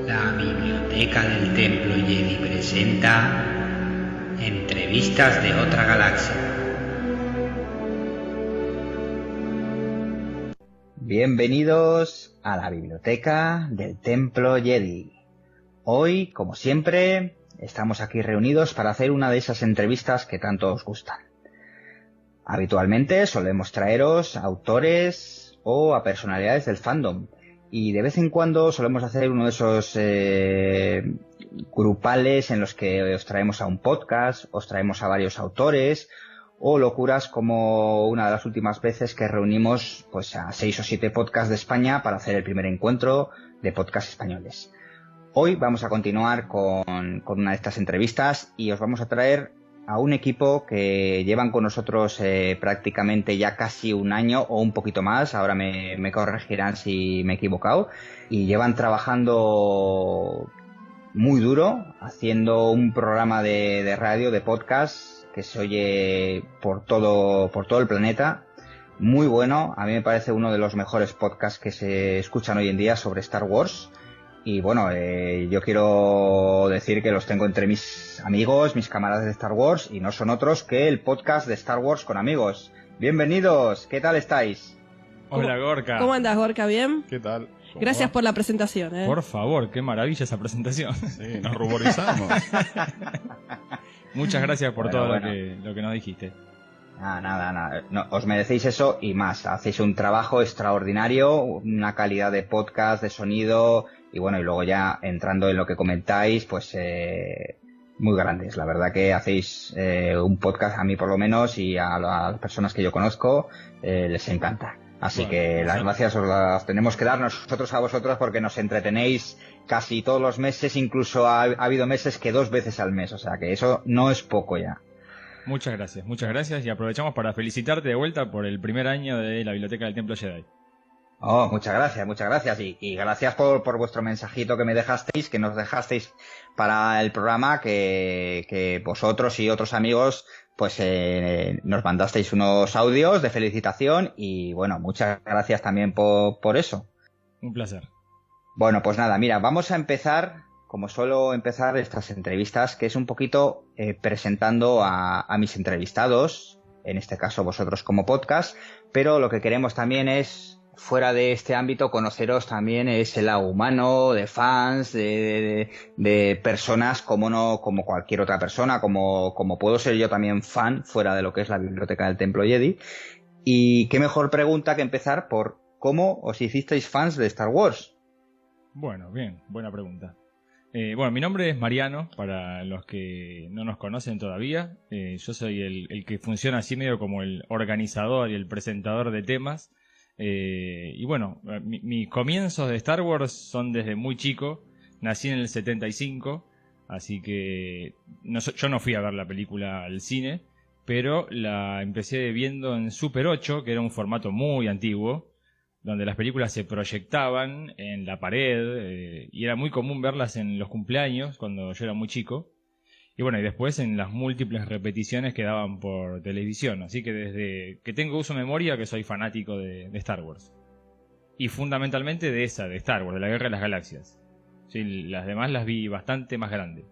La Biblioteca del Templo Jedi presenta Entrevistas de otra galaxia. Bienvenidos a la Biblioteca del Templo Jedi. Hoy, como siempre, estamos aquí reunidos para hacer una de esas entrevistas que tanto os gustan. Habitualmente solemos traeros a autores o a personalidades del fandom. Y de vez en cuando solemos hacer uno de esos grupales en los que os traemos a un podcast, os traemos a varios autores, o locuras como una de las últimas veces que reunimos pues a 6 o 7 podcasts de España para hacer el primer encuentro de podcasts españoles. Hoy vamos a continuar con una de estas entrevistas y os vamos a traer a un equipo que llevan con nosotros prácticamente ya casi un año o un poquito más, ahora me corregirán si me he equivocado, y llevan trabajando muy duro, haciendo un programa de radio, de podcast, que se oye por todo el planeta, muy bueno. A mí me parece uno de los mejores podcasts que se escuchan hoy en día sobre Star Wars. Y bueno, yo quiero decir que los tengo entre mis amigos, mis camaradas de Star Wars, y no son otros que el podcast de Star Wars con amigos. Bienvenidos, ¿qué tal estáis? Hola Gorka. ¿Cómo andas, Gorka? ¿Bien? ¿Qué tal? Gracias por la presentación. Por favor, qué maravilla esa presentación. Sí, nos ruborizamos. Muchas gracias por todo lo que nos dijiste. Nada. No, os merecéis eso y más. Hacéis un trabajo extraordinario, una calidad de podcast, de sonido, y bueno, y luego ya entrando en lo que comentáis, pues muy grandes. La verdad que hacéis un podcast, a mí por lo menos, y a las personas que yo conozco, les encanta. Así bueno, que las gracias os las tenemos que dar nosotros a vosotros, porque nos entretenéis casi todos los meses, incluso ha habido meses que 2 veces al mes, o sea que eso no es poco ya. Muchas gracias, y aprovechamos para felicitarte de vuelta por el primer año de la Biblioteca del Templo Jedi. Oh, muchas gracias, y gracias por vuestro mensajito que me dejasteis, que nos dejasteis para el programa, que vosotros y otros amigos pues nos mandasteis unos audios de felicitación, y bueno, muchas gracias también por eso. Un placer. Bueno, pues nada, mira, vamos a empezar como suelo empezar estas entrevistas, que es un poquito presentando a mis entrevistados, en este caso vosotros como podcast, pero lo que queremos también es, fuera de este ámbito, conoceros también ese lado humano, de fans, de personas como cualquier otra persona, como puedo ser yo también fan, fuera de lo que es la Biblioteca del Templo Jedi. Y qué mejor pregunta que empezar por cómo os hicisteis fans de Star Wars. Bueno, bien, buena pregunta. Bueno, mi nombre es Mariano, para los que no nos conocen todavía. Yo soy el que funciona así medio como el organizador y el presentador de temas. Y bueno, mis comienzos de Star Wars son desde muy chico. Nací en el 75, así que yo no fui a ver la película al cine, pero la empecé viendo en Super 8, que era un formato muy antiguo, donde las películas se proyectaban en la pared, y era muy común verlas en los cumpleaños cuando yo era muy chico. Y bueno, y después en las múltiples repeticiones que daban por televisión. Así que desde que tengo uso de memoria que soy fanático de Star Wars. Y fundamentalmente de Star Wars, de la Guerra de las Galaxias. Sí, las demás las vi bastante más grande.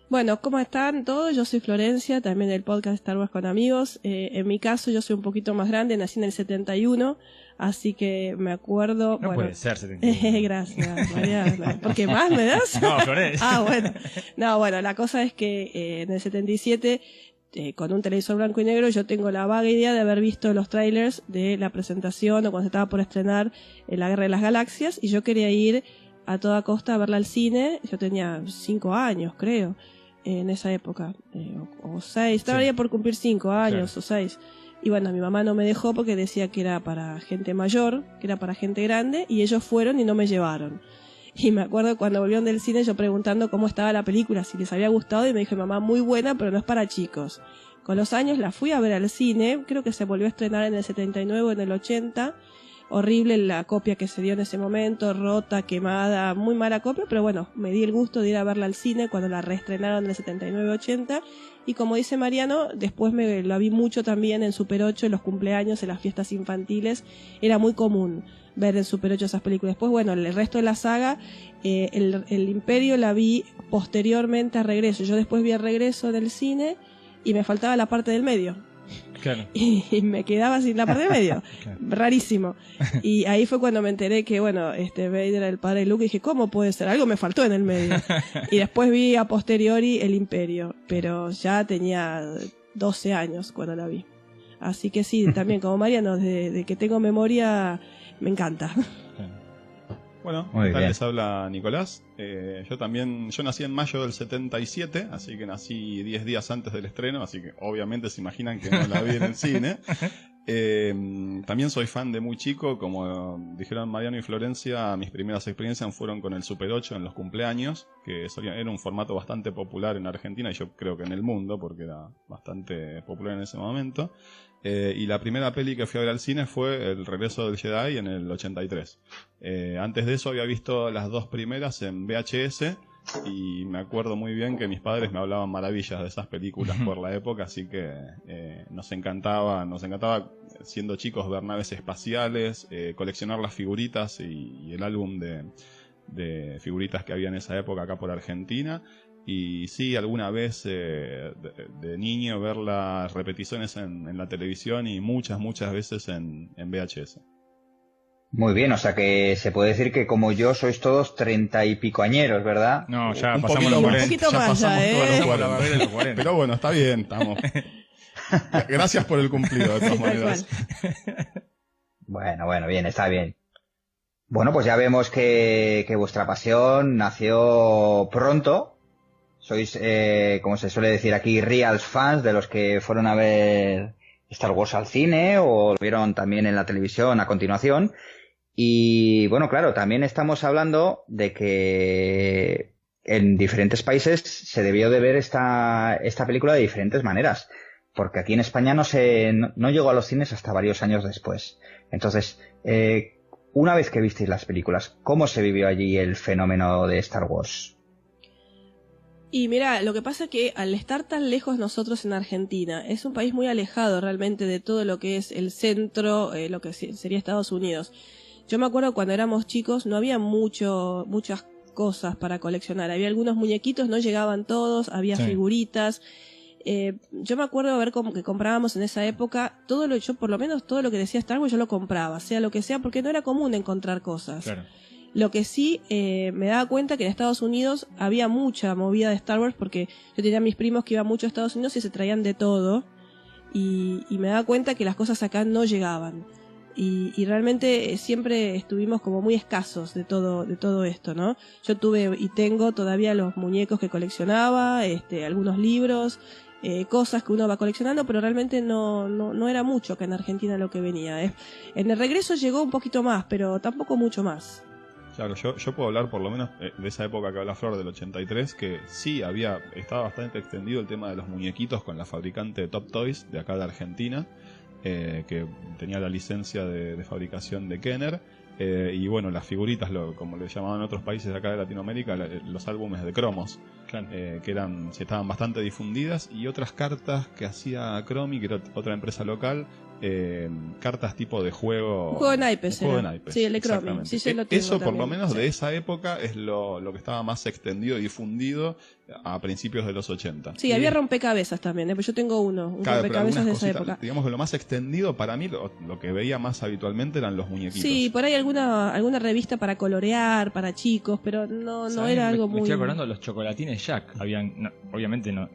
Bueno, ¿cómo están todos? Yo soy Florencia, también del podcast Star Wars con amigos. En mi caso yo soy un poquito más grande, nací en el 71, así que me acuerdo... No puede ser 71. Gracias, Mariana. ¿Por qué más me das? No, Florencia. Bueno. No, bueno, la cosa es que en el 77, con un televisor blanco y negro, yo tengo la vaga idea de haber visto los trailers de la presentación o cuando se estaba por estrenar La Guerra de las Galaxias, y yo quería ir a toda costa a verla al cine. Yo tenía 5 años, creo, en esa época, o 6, estaba ya por cumplir 5 años, claro, o 6. Y bueno, mi mamá no me dejó porque decía que era para gente mayor, que era para gente grande, y ellos fueron y no me llevaron. Y me acuerdo cuando volvieron del cine yo preguntando cómo estaba la película, si les había gustado, y me dijo mamá, muy buena, pero no es para chicos. Con los años la fui a ver al cine, creo que se volvió a estrenar en el 79 o en el 80, horrible la copia que se dio en ese momento, rota, quemada, muy mala copia, pero bueno, me di el gusto de ir a verla al cine cuando la reestrenaron en el 79-80, y como dice Mariano, después la vi mucho también en Super 8, en los cumpleaños, en las fiestas infantiles, era muy común ver en Super 8 esas películas. Después, bueno, el resto de la saga, el Imperio la vi posteriormente a Regreso. Yo después vi a Regreso en el cine y me faltaba la parte del medio. Claro. Y me quedaba sin la parte del medio. Claro. Rarísimo. Y ahí fue cuando me enteré que, bueno, Vader era el padre de Luke, y dije, ¿cómo puede ser? Algo me faltó en el medio. Y después vi a posteriori el Imperio, pero ya tenía 12 años cuando la vi. Así que sí, también como Mariano, de que tengo memoria, me encanta. Bueno, les habla Nicolás. Yo nací en mayo del 77, así que nací 10 días antes del estreno, así que obviamente se imaginan que no la vi en el cine. También soy fan de muy chico, como dijeron Mariano y Florencia, mis primeras experiencias fueron con el Super 8 en los cumpleaños, que era un formato bastante popular en Argentina y yo creo que en el mundo, porque era bastante popular en ese momento. Y la primera peli que fui a ver al cine fue El Regreso del Jedi en el 83. Antes de eso había visto las dos primeras en VHS y me acuerdo muy bien que mis padres me hablaban maravillas de esas películas por la época, así que nos encantaba siendo chicos ver naves espaciales, coleccionar las figuritas y el álbum de figuritas que había en esa época acá por Argentina. Y sí, alguna vez de niño ver las repeticiones en la televisión y muchas veces en VHS. Muy bien, o sea que se puede decir que como yo sois todos 30 y pico añeros, ¿verdad? No, ya pasamos los 40. Un poquito más ya, la barrera de los 40. Pero bueno, está bien, estamos. Gracias por el cumplido, de todas maneras. Bueno, bien, está bien. Bueno, pues ya vemos que vuestra pasión nació pronto. Sois, como se suele decir aquí, real fans de los que fueron a ver Star Wars al cine o lo vieron también en la televisión a continuación. Y bueno, claro, también estamos hablando de que en diferentes países se debió de ver esta película de diferentes maneras, porque aquí en España no llegó a los cines hasta varios años después. Entonces, una vez que visteis las películas, ¿cómo se vivió allí el fenómeno de Star Wars? Y mira, lo que pasa es que al estar tan lejos nosotros en Argentina, es un país muy alejado realmente de todo lo que es el centro, lo que sería Estados Unidos. Yo me acuerdo cuando éramos chicos no había muchas cosas para coleccionar. Había algunos muñequitos, no llegaban todos, había figuritas. Yo me acuerdo ver que comprábamos en esa época yo por lo menos todo lo que decía Star Wars yo lo compraba, sea lo que sea, porque no era común encontrar cosas. Claro. Lo que sí me daba cuenta que en Estados Unidos había mucha movida de Star Wars, porque yo tenía mis primos que iban mucho a Estados Unidos y se traían de todo, y me daba cuenta que las cosas acá no llegaban. Y realmente siempre estuvimos como muy escasos de todo esto, ¿no? Yo tuve y tengo todavía los muñecos que coleccionaba, algunos libros, cosas que uno va coleccionando, pero realmente no era mucho acá en Argentina lo que venía. En el Regreso llegó un poquito más, pero tampoco mucho más. Claro, yo puedo hablar por lo menos de esa época que habla Flor, del 83, que sí estaba bastante extendido el tema de los muñequitos con la fabricante Top Toys de acá de Argentina, que tenía la licencia de fabricación de Kenner, y bueno, las figuritas, como le llamaban en otros países de acá de Latinoamérica, los álbumes de cromos, claro. Que estaban bastante difundidas, y otras cartas que hacía Cromi, que era otra empresa local, cartas tipo de juego. Un juego de naipes. Sí, el de Cromi. Sí, eso por lo menos de esa época es lo que estaba más extendido y difundido a principios de los 80. Sí, había rompecabezas también, pues yo tengo un rompecabezas de esa época. Digamos que lo más extendido para mí, lo que veía más habitualmente eran los muñequitos. Sí, por ahí alguna revista para colorear, para chicos, pero no era algo muy... Me estoy acordando de los chocolatines Jack. Obviamente no,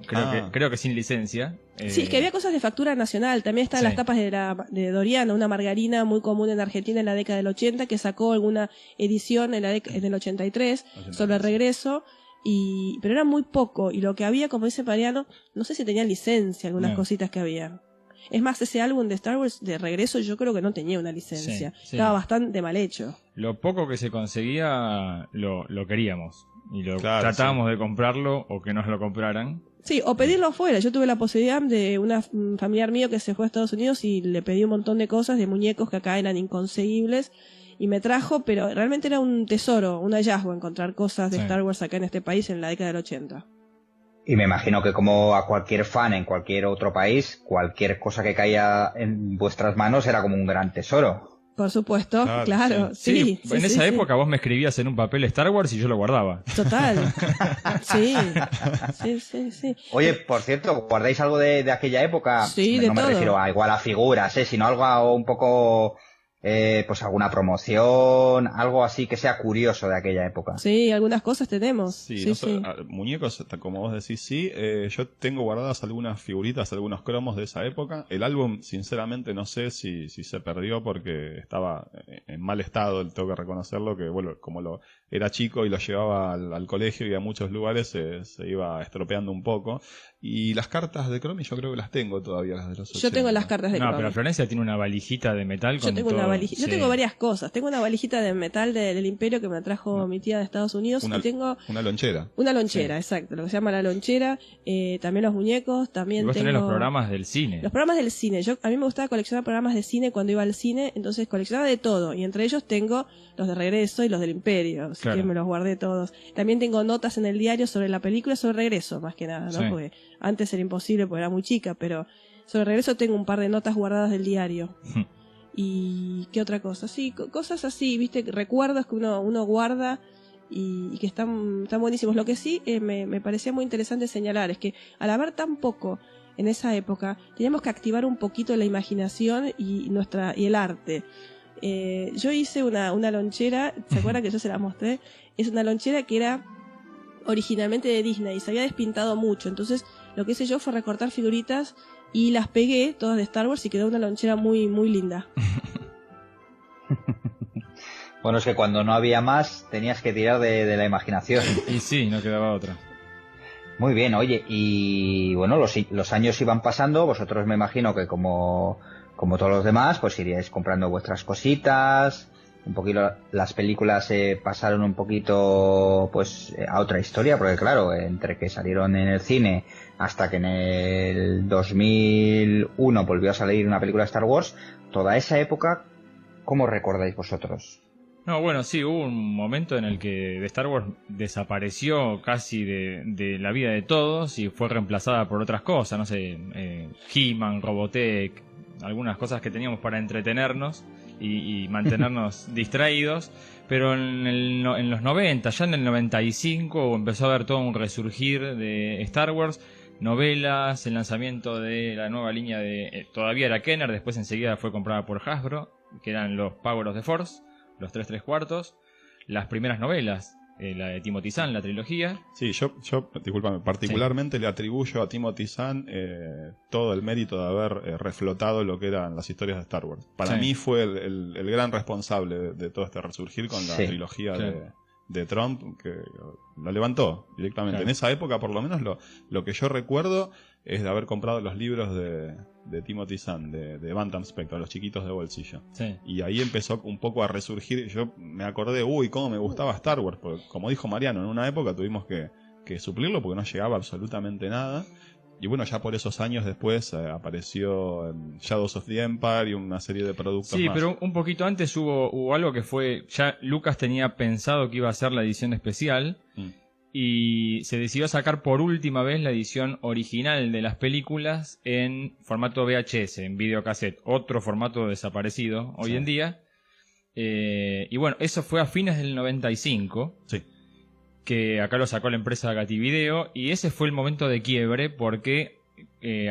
creo que sin licencia. Sí, es que había cosas de factura nacional. También están las tapas de Doriana, una margarina muy común en Argentina en la década del 80, que sacó alguna edición en el 83 sobre el Regreso. Pero era muy poco, y lo que había, como dice Mariano, no sé si tenían licencia algunas cositas que había. Es más, ese álbum de Star Wars de regreso yo creo que no tenía una licencia. Sí. Estaba bastante mal hecho. Lo poco que se conseguía lo queríamos. Y tratábamos de comprarlo o que nos lo compraran. Sí, o pedirlo afuera. Yo tuve la posibilidad de un familiar mío que se fue a Estados Unidos y le pedí un montón de cosas, de muñecos que acá eran inconseguibles, y me trajo, pero realmente era un tesoro, un hallazgo encontrar cosas de Star Wars acá en este país en la década del 80. Y me imagino que como a cualquier fan en cualquier otro país, cualquier cosa que caía en vuestras manos era como un gran tesoro. Por supuesto, claro. Sí. En esa época vos me escribías en un papel Star Wars y yo lo guardaba. Total. Sí. Oye, por cierto, ¿guardáis algo de aquella época? Sí, de todo. No me refiero a igual a figuras, sino algo un poco... pues alguna promoción, algo así que sea curioso de aquella época. Sí, algunas cosas tenemos. Sí. Muñecos, como vos decís, sí. Yo tengo guardadas algunas figuritas, algunos cromos de esa época. El álbum, sinceramente, no sé si se perdió porque estaba en mal estado, tengo que reconocerlo, que bueno, como era chico y lo llevaba al colegio y a muchos lugares, se iba estropeando un poco. Y las cartas de Chromie yo creo que las tengo todavía, las de los 80. Yo tengo las cartas de Chromie. No, pero Florencia tiene una valijita de metal con Yo tengo varias cosas. Tengo una valijita de metal del Imperio que me trajo mi tía de Estados Unidos. Y tengo una lonchera. Una lonchera, exacto. Lo que se llama la lonchera. También los muñecos. También y vos tengo... tenés los programas del cine. Los programas del cine. A mí me gustaba coleccionar programas de cine cuando iba al cine. Entonces coleccionaba de todo. Y entre ellos tengo los de Regreso y los del Imperio. Así que me los guardé todos. También tengo notas en el diario sobre la película, sobre Regreso, más que nada, ¿no? Sí. Porque antes era imposible porque era muy chica, pero sobre Regreso tengo un par de notas guardadas del diario. ¿Y qué otra cosa? Sí, cosas así, viste, recuerdos que uno guarda y que están buenísimos. Lo que sí me parecía muy interesante señalar es que al haber tan poco en esa época, teníamos que activar un poquito la imaginación y el arte. Yo hice una lonchera, ¿se acuerdan que yo se la mostré? Es una lonchera que era originalmente de Disney y se había despintado mucho, entonces lo que hice yo fue recortar figuritas y las pegué todas de Star Wars y quedó una lonchera muy, muy linda. Bueno, es que cuando no había más tenías que tirar de la imaginación. Y sí, no quedaba otra. Muy bien, oye, y bueno, los años iban pasando, vosotros me imagino que como todos los demás, pues iríais comprando vuestras cositas. Un poquito las películas pasaron un poquito pues a otra historia, porque claro, entre que salieron en el cine hasta que en el 2001 volvió a salir una película de Star Wars, toda esa época, ¿cómo recordáis vosotros? No, bueno, sí, hubo un momento en el que de Star Wars desapareció casi de la vida de todos y fue reemplazada por otras cosas, no sé, He-Man, Robotech, algunas cosas que teníamos para entretenernos y mantenernos distraídos, pero en los 90, ya en el 95 empezó a haber todo un resurgir de Star Wars, novelas, el lanzamiento de la nueva línea de... todavía era Kenner, después enseguida fue comprada por Hasbro, que eran los Power of the Force, los 3/4, las primeras novelas, la de Timothy Zahn, la trilogía. Sí, yo discúlpame, particularmente le atribuyo a Timothy Zahn todo el mérito de haber reflotado lo que eran las historias de Star Wars. Para mí fue el gran responsable de todo este resurgir con la trilogía de Trump, que lo levantó directamente. En esa época, por lo menos, lo que yo recuerdo es de haber comprado los libros de Timothy Zahn, de Bantam Spector, los chiquitos de bolsillo. Sí. Y ahí empezó un poco a resurgir. Yo me acordé, cómo me gustaba Star Wars, porque como dijo Mariano, en una época tuvimos que suplirlo porque no llegaba absolutamente nada. Y bueno, ya por esos años después apareció Shadows of the Empire y una serie de productos más. Sí, pero un poquito antes hubo algo que fue... Ya Lucas tenía pensado que iba a ser la edición especial y se decidió sacar por última vez la edición original de las películas en formato VHS, en videocassette. Otro formato desaparecido hoy en día. Y bueno, eso fue a fines del 95. Sí. Que acá lo sacó la empresa Gativideo, y ese fue el momento de quiebre porque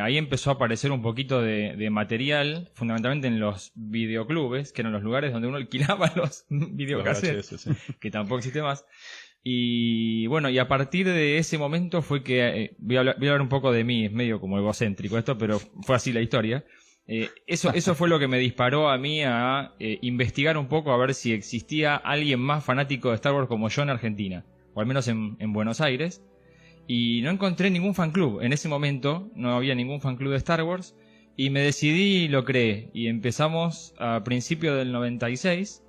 ahí empezó a aparecer un poquito de material, fundamentalmente en los videoclubes, que eran los lugares donde uno alquilaba los videocassettes, que tampoco existe más. Y bueno, y a partir de ese momento fue que, voy a hablar un poco de mí, es medio como egocéntrico esto, pero fue así la historia. Eso fue lo que me disparó a mí a investigar un poco a ver si existía alguien más fanático de Star Wars como yo en Argentina, o al menos en Buenos Aires, y no encontré ningún fan club. En ese momento no había ningún fan club de Star Wars, Y me decidí y lo creé. Y empezamos a principios del 96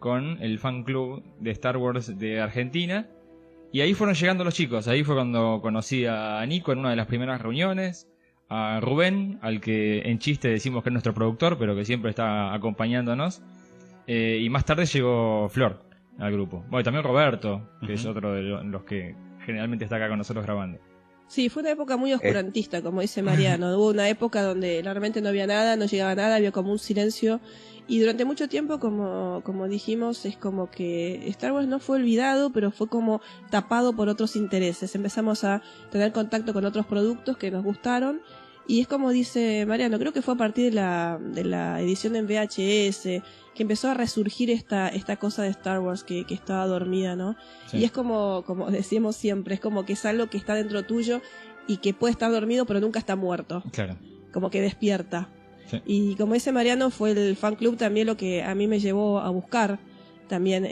con el fan club de Star Wars de Argentina. Y ahí fueron llegando los chicos. Ahí fue cuando conocí a Nico en una de las primeras reuniones. A Rubén, al que en chiste decimos que es nuestro productor, pero que siempre está acompañándonos. Y más tarde llegó Flor al grupo. Bueno, y también Roberto, que es otro de los que generalmente está acá con nosotros grabando. Sí, fue una época muy oscurantista, como dice Mariano. Hubo una época donde realmente no había nada, no llegaba nada, había como un silencio. Y durante mucho tiempo, como dijimos, es como que Star Wars no fue olvidado, pero fue como tapado por otros intereses. Empezamos a tener contacto con otros productos que nos gustaron. Y es como dice Mariano, creo que fue a partir de la edición en VHS que empezó a resurgir esta cosa de Star Wars que estaba dormida, ¿no? Sí. Y es como decimos siempre, es como que es algo que está dentro tuyo y que puede estar dormido pero nunca está muerto. Claro. Como que despierta. Sí. Y como dice Mariano, fue el fan club también lo que a mí me llevó a buscar también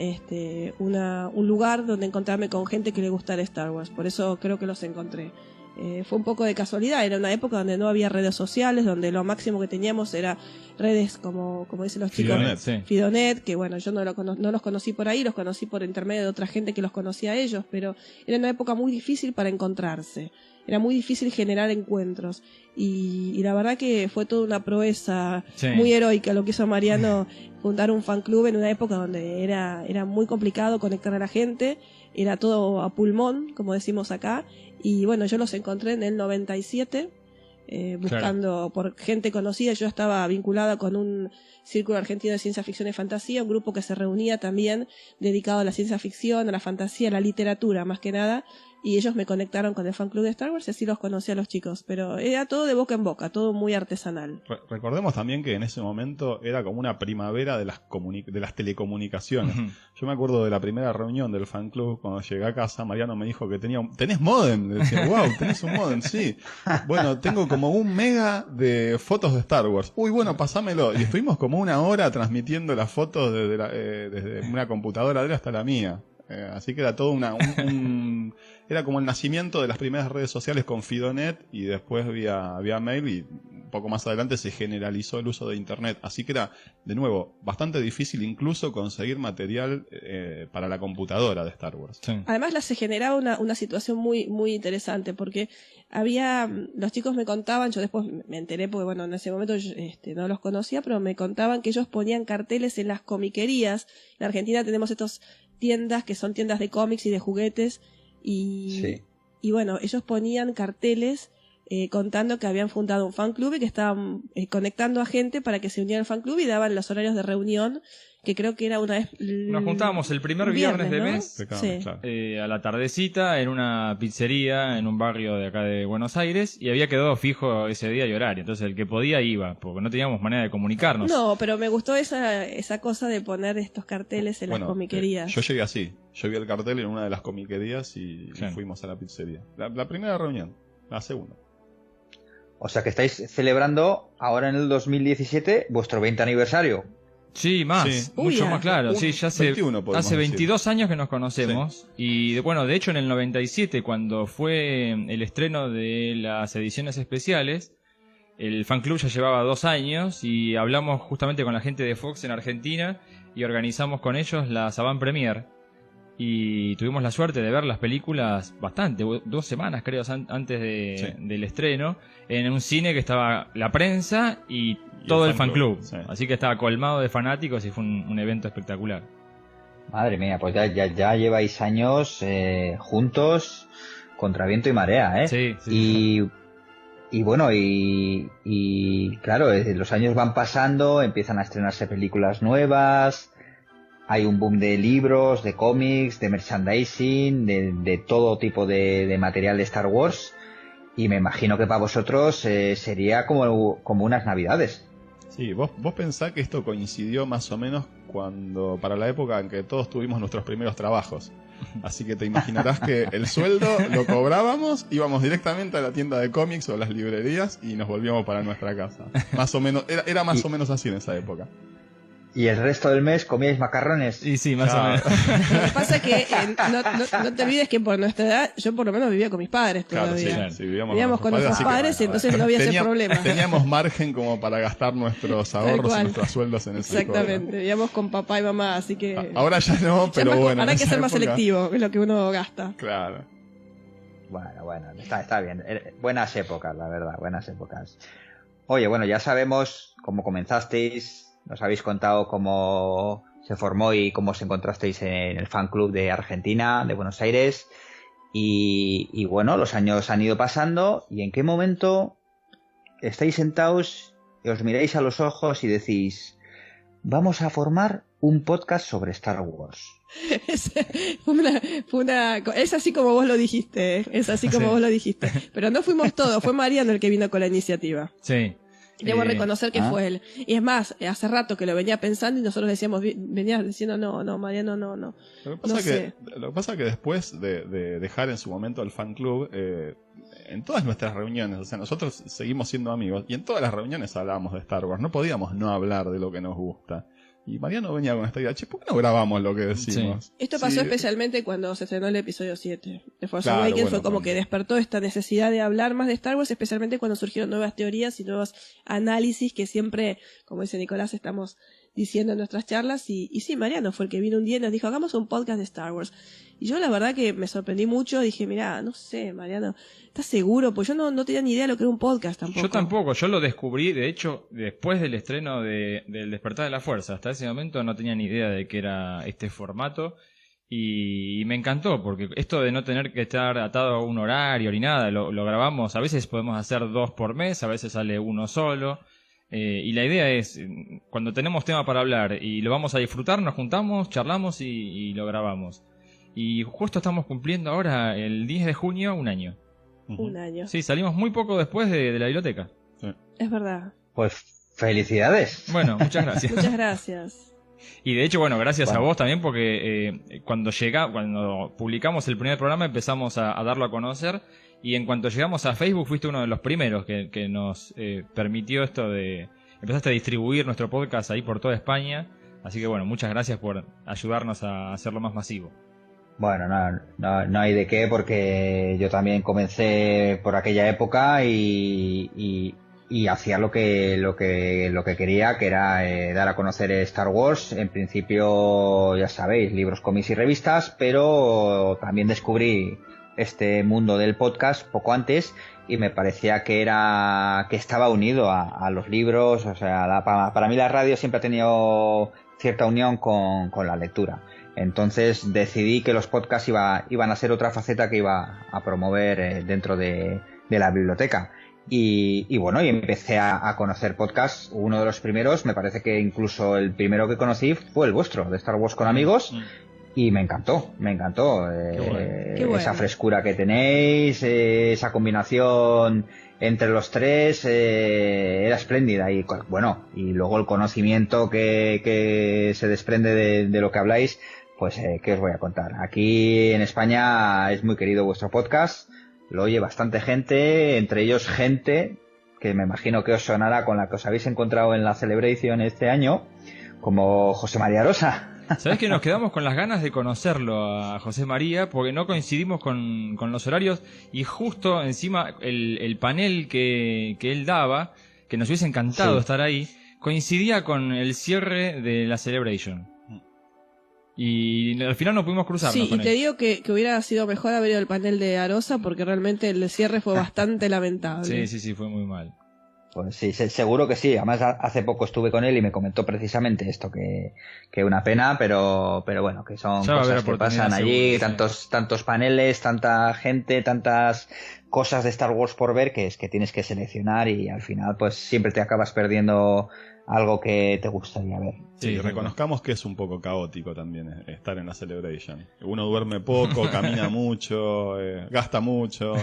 un lugar donde encontrarme con gente que le gustara Star Wars. Por eso creo que los encontré. Fue un poco de casualidad, era una época donde no había redes sociales, donde lo máximo que teníamos era redes como dicen los chicos, Fidonet, sí. Fidonet, que bueno, yo no los conocí por ahí, los conocí por intermedio de otra gente que los conocía a ellos, pero era una época muy difícil para encontrarse, era muy difícil generar encuentros, y la verdad que fue toda una proeza muy heroica lo que hizo Mariano, fundar un fan club en una época donde era muy complicado conectar a la gente, era todo a pulmón, como decimos acá. Y bueno, yo los encontré en el 97, buscando por gente conocida. Yo estaba vinculada con un círculo argentino de ciencia ficción y fantasía, un grupo que se reunía también dedicado a la ciencia ficción, a la fantasía, a la literatura más que nada. Y ellos me conectaron con el fan club de Star Wars y así los conocí a los chicos. Pero era todo de boca en boca, todo muy artesanal. Recordemos también que en ese momento era como una primavera de las telecomunicaciones. Yo me acuerdo de la primera reunión del fan club, cuando llegué a casa, Mariano me dijo que ¿tenés modem? Le decía, wow, ¿tenés un modem? Sí. Bueno, tengo como 1 mega de fotos de Star Wars. Uy, bueno, pasámelo. Y estuvimos como 1 hora transmitiendo las fotos desde una computadora de él hasta la mía. Así que era todo era como el nacimiento de las primeras redes sociales con Fidonet y después vía mail, y un poco más adelante se generalizó el uso de internet. Así que era, de nuevo, bastante difícil incluso conseguir material para la computadora de Star Wars. Sí. Además se generaba una situación muy, muy interesante, porque los chicos me contaban, yo después me enteré porque bueno, en ese momento yo, no los conocía, pero me contaban que ellos ponían carteles en las comiquerías. En Argentina tenemos estos tiendas que son tiendas de cómics y de juguetes y bueno, ellos ponían carteles contando que habían fundado un fan club y que estaban conectando a gente para que se uniera al fan club, y daban los horarios de reunión, que creo que era una vez... Nos juntábamos el primer viernes de mes, sí. A la tardecita, en una pizzería en un barrio de acá de Buenos Aires, y había quedado fijo ese día y horario. Entonces el que podía iba, porque no teníamos manera de comunicarnos. No, pero me gustó esa cosa de poner estos carteles en las comiquerías. Yo llegué así, yo vi el cartel en una de las comiquerías y fuimos a la pizzería. La primera reunión, la segunda. O sea que estáis celebrando ahora en el 2017 vuestro 20 aniversario. Sí, más, mucho más claro. Sí, ya hace 22 años que nos conocemos. Sí. Y bueno, de hecho en el 97, cuando fue el estreno de las ediciones especiales, el fan club ya llevaba 2 años y hablamos justamente con la gente de Fox en Argentina y organizamos con ellos las avant premiere. Y tuvimos la suerte de ver las películas bastante, 2 semanas creo antes del estreno, en un cine que estaba la prensa y todo el fan club. Sí. Así que estaba colmado de fanáticos y fue un evento espectacular. Madre mía, pues ya lleváis años juntos contra viento y marea, ¿eh? Sí. Y bueno, y claro, los años van pasando, empiezan a estrenarse películas nuevas. Hay un boom de libros, de cómics, de merchandising, de todo tipo de material de Star Wars. Y me imagino que para vosotros sería como unas navidades. Sí, vos pensás que esto coincidió más o menos para la época en que todos tuvimos nuestros primeros trabajos. Así que te imaginarás que el sueldo lo cobrábamos, íbamos directamente a la tienda de cómics o las librerías y nos volvíamos para nuestra casa. Más o menos, era más o menos así en esa época. ¿Y el resto del mes comíais macarrones? Y sí, más o menos. Lo que pasa es que no te olvides que por nuestra edad, yo por lo menos vivía con mis padres todavía. Claro, sí, vivíamos con nuestros padres, entonces no había ese problema. Teníamos margen como para gastar nuestros ahorros y nuestros sueldos en esas cosas. Exactamente, vivíamos con papá y mamá, así que... Ahora ya no, pero bueno. Ahora hay que ser más selectivo en lo que uno gasta. Claro. Bueno, está bien. Buenas épocas, la verdad, buenas épocas. Oye, bueno, ya sabemos cómo comenzasteis. Nos habéis contado cómo se formó y cómo os encontrasteis en el fan club de Argentina, de Buenos Aires. Y bueno, los años han ido pasando. ¿Y en qué momento estáis sentados y os miráis a los ojos y decís, vamos a formar un podcast sobre Star Wars? Es así como vos lo dijiste, es así como vos lo dijiste. Pero no fuimos todos, fue Mariano el que vino con la iniciativa. Sí. Debo reconocer que fue él. Y es más, hace rato que lo venía pensando y nosotros decíamos, venía diciendo, no, Mariano, no. Lo que pasa es que después de dejar en su momento el fan club, en todas nuestras reuniones, o sea, nosotros seguimos siendo amigos y en todas las reuniones hablábamos de Star Wars. No podíamos no hablar de lo que nos gusta. Y Mariano venía con esta idea, ¿por qué no grabamos lo que decimos? Sí. Esto pasó especialmente cuando se estrenó el episodio 7 de Force Awakens, fue como que despertó esta necesidad de hablar más de Star Wars, especialmente cuando surgieron nuevas teorías y nuevos análisis que siempre, como dice Nicolás, estamos diciendo en nuestras charlas. Y sí, Mariano fue el que vino un día y nos dijo, hagamos un podcast de Star Wars. Y yo la verdad que me sorprendí mucho, dije, mirá, no sé, Mariano, ¿estás seguro? Pues yo no tenía ni idea de lo que era un podcast tampoco. Yo tampoco, yo lo descubrí, de hecho, después del estreno del Despertar de la Fuerza. Hasta ese momento no tenía ni idea de que era este formato. Y me encantó, porque esto de no tener que estar atado a un horario ni nada, lo grabamos, a veces podemos hacer 2 por mes, a veces sale uno solo. Y la idea es, cuando tenemos tema para hablar y lo vamos a disfrutar, nos juntamos, charlamos y lo grabamos. Y justo estamos cumpliendo ahora, el 10 de junio, un año. Un año. Sí, salimos muy poco después de la biblioteca. Sí. Es verdad. Pues felicidades. Bueno, muchas gracias. Muchas gracias. Y de hecho, bueno, gracias a vos también, porque cuando publicamos el primer programa empezamos a darlo a conocer. Y en cuanto llegamos a Facebook fuiste uno de los primeros que nos permitió esto de... Empezaste a distribuir nuestro podcast ahí por toda España. Así que bueno, muchas gracias por ayudarnos a hacerlo más masivo. Bueno, no hay de qué, porque yo también comencé por aquella época y hacía lo que quería, que era dar a conocer Star Wars. En principio, ya sabéis, libros, cómics y revistas, pero también descubrí este mundo del podcast poco antes y me parecía que estaba unido a los libros. O sea, para mí la radio siempre ha tenido cierta unión con la lectura. Entonces decidí que los podcasts iban a ser otra faceta que iba a promover dentro de la biblioteca. Y bueno, y empecé a conocer podcasts. Uno de los primeros, me parece que incluso el primero que conocí fue el vuestro, de Star Wars con amigos. Y me encantó. Qué bueno. Esa frescura que tenéis, esa combinación entre los tres, era espléndida. Y bueno, y luego el conocimiento que se desprende de lo que habláis, pues ¿qué os voy a contar? Aquí en España es muy querido vuestro podcast, lo oye bastante gente, entre ellos gente que me imagino que os sonará, con la que os habéis encontrado en la Celebration este año, como José María Rosa. ¿Sabés que nos quedamos con las ganas de conocerlo a José María? Porque no coincidimos con los horarios y justo encima el panel que él daba, que nos hubiese encantado estar ahí, coincidía con el cierre de la Celebration. Y al final no pudimos cruzarnos. Sí, y te digo que hubiera sido mejor haber ido al panel de Arosa, porque realmente el cierre fue bastante lamentable. Sí, fue muy mal. Pues sí, seguro que sí. Además, hace poco estuve con él y me comentó precisamente esto, que una pena, pero bueno, que son ya cosas que pasan allí, seguro, tantos paneles, tanta gente, tantas cosas de Star Wars por ver, que es que tienes que seleccionar y al final pues siempre te acabas perdiendo algo que te gustaría ver. Sí, reconozcamos que es un poco caótico también estar en la Celebration. Uno duerme poco, camina mucho, gasta mucho,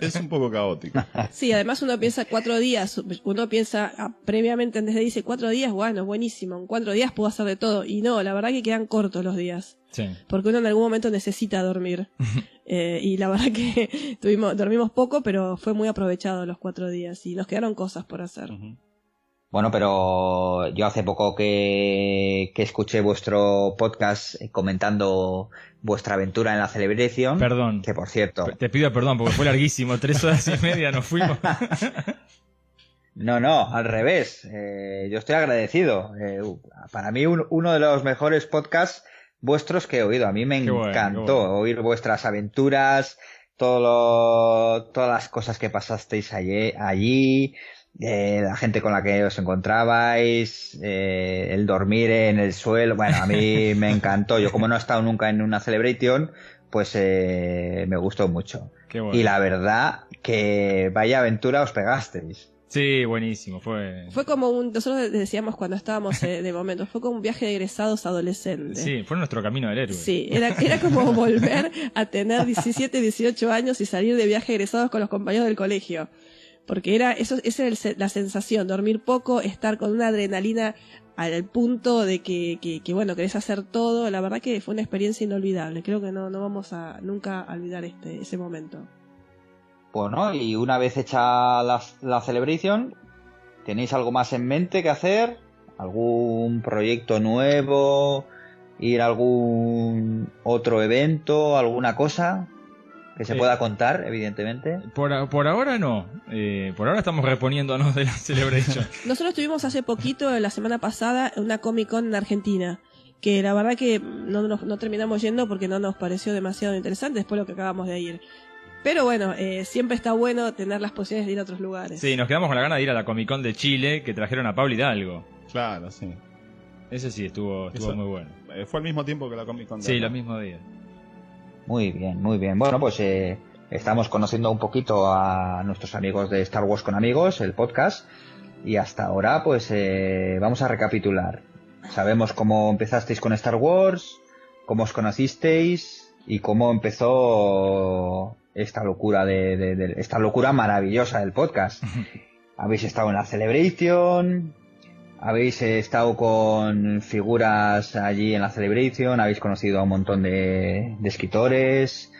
es un poco caótico. Sí, además uno piensa 4 días, uno piensa previamente antes de dice 4 días, bueno, buenísimo, en 4 días puedo hacer de todo. Y no, la verdad que quedan cortos los días. Sí. Porque uno en algún momento necesita dormir. Y la verdad que dormimos poco, pero fue muy aprovechado los 4 días y nos quedaron cosas por hacer. Bueno, pero yo hace poco que escuché vuestro podcast comentando vuestra aventura en la Celebration. Perdón. Que por cierto... Te pido perdón porque fue larguísimo, 3 horas y media nos fuimos. No, al revés. Yo estoy agradecido. Para mí uno de los mejores podcasts vuestros que he oído. A mí me encantó oír vuestras aventuras, todas las cosas que pasasteis allí, la gente con la que os encontrabais, el dormir en el suelo. Bueno, a mí me encantó. Yo como no he estado nunca en una Celebration, pues me gustó mucho. Qué bueno. Y la verdad que vaya aventura os pegasteis. Sí, buenísimo. Fue como nosotros decíamos cuando estábamos de momento, fue como un viaje de egresados adolescentes. Sí, fue nuestro camino del héroe. Sí, era como volver a tener 17, 18 años y salir de viaje de egresados con los compañeros del colegio. Porque esa era la sensación, dormir poco, estar con una adrenalina al punto de que bueno, querés hacer todo. La verdad que fue una experiencia inolvidable. Creo que no vamos a nunca olvidar ese momento. Bueno, y una vez hecha la Celebration, ¿tenéis algo más en mente que hacer? ¿Algún proyecto nuevo? ¿Ir a algún otro evento? ¿Alguna cosa que se pueda contar, evidentemente? Por ahora no. Por ahora estamos reponiéndonos de la Celebration. Nosotros tuvimos hace poquito, la semana pasada, una Comic Con en Argentina, que la verdad que no terminamos yendo porque no nos pareció demasiado interesante después de lo que acabamos de ir. Pero bueno, siempre está bueno tener las posibilidades de ir a otros lugares. Sí, nos quedamos con la gana de ir a la Comic Con de Chile, que trajeron a Pablo Hidalgo. Claro, sí. Ese sí, estuvo muy bueno. Fue al mismo tiempo que la Comic Con. Sí, los mismos días. Muy bien, muy bien. Bueno, pues estamos conociendo un poquito a nuestros amigos de Star Wars con Amigos, el podcast. Y hasta ahora, pues vamos a recapitular. Sabemos cómo empezasteis con Star Wars, cómo os conocisteis y cómo empezó esta locura esta locura maravillosa del podcast. Habéis estado en la Celebration, habéis estado con figuras allí en la Celebration, habéis conocido a un montón de escritores.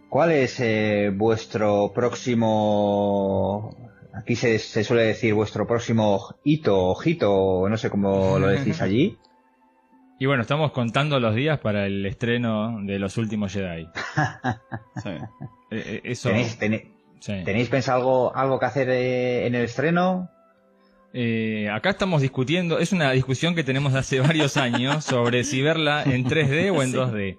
¿Cuál es vuestro próximo, aquí se suele decir vuestro próximo hito, no sé cómo lo decís allí? Y bueno, estamos contando los días para el estreno de Los Últimos Jedi. Sí. Eso. ¿Tenéis pensado algo que hacer en el estreno? Acá estamos discutiendo, es una discusión que tenemos hace varios años sobre si verla en 3D o en 2D.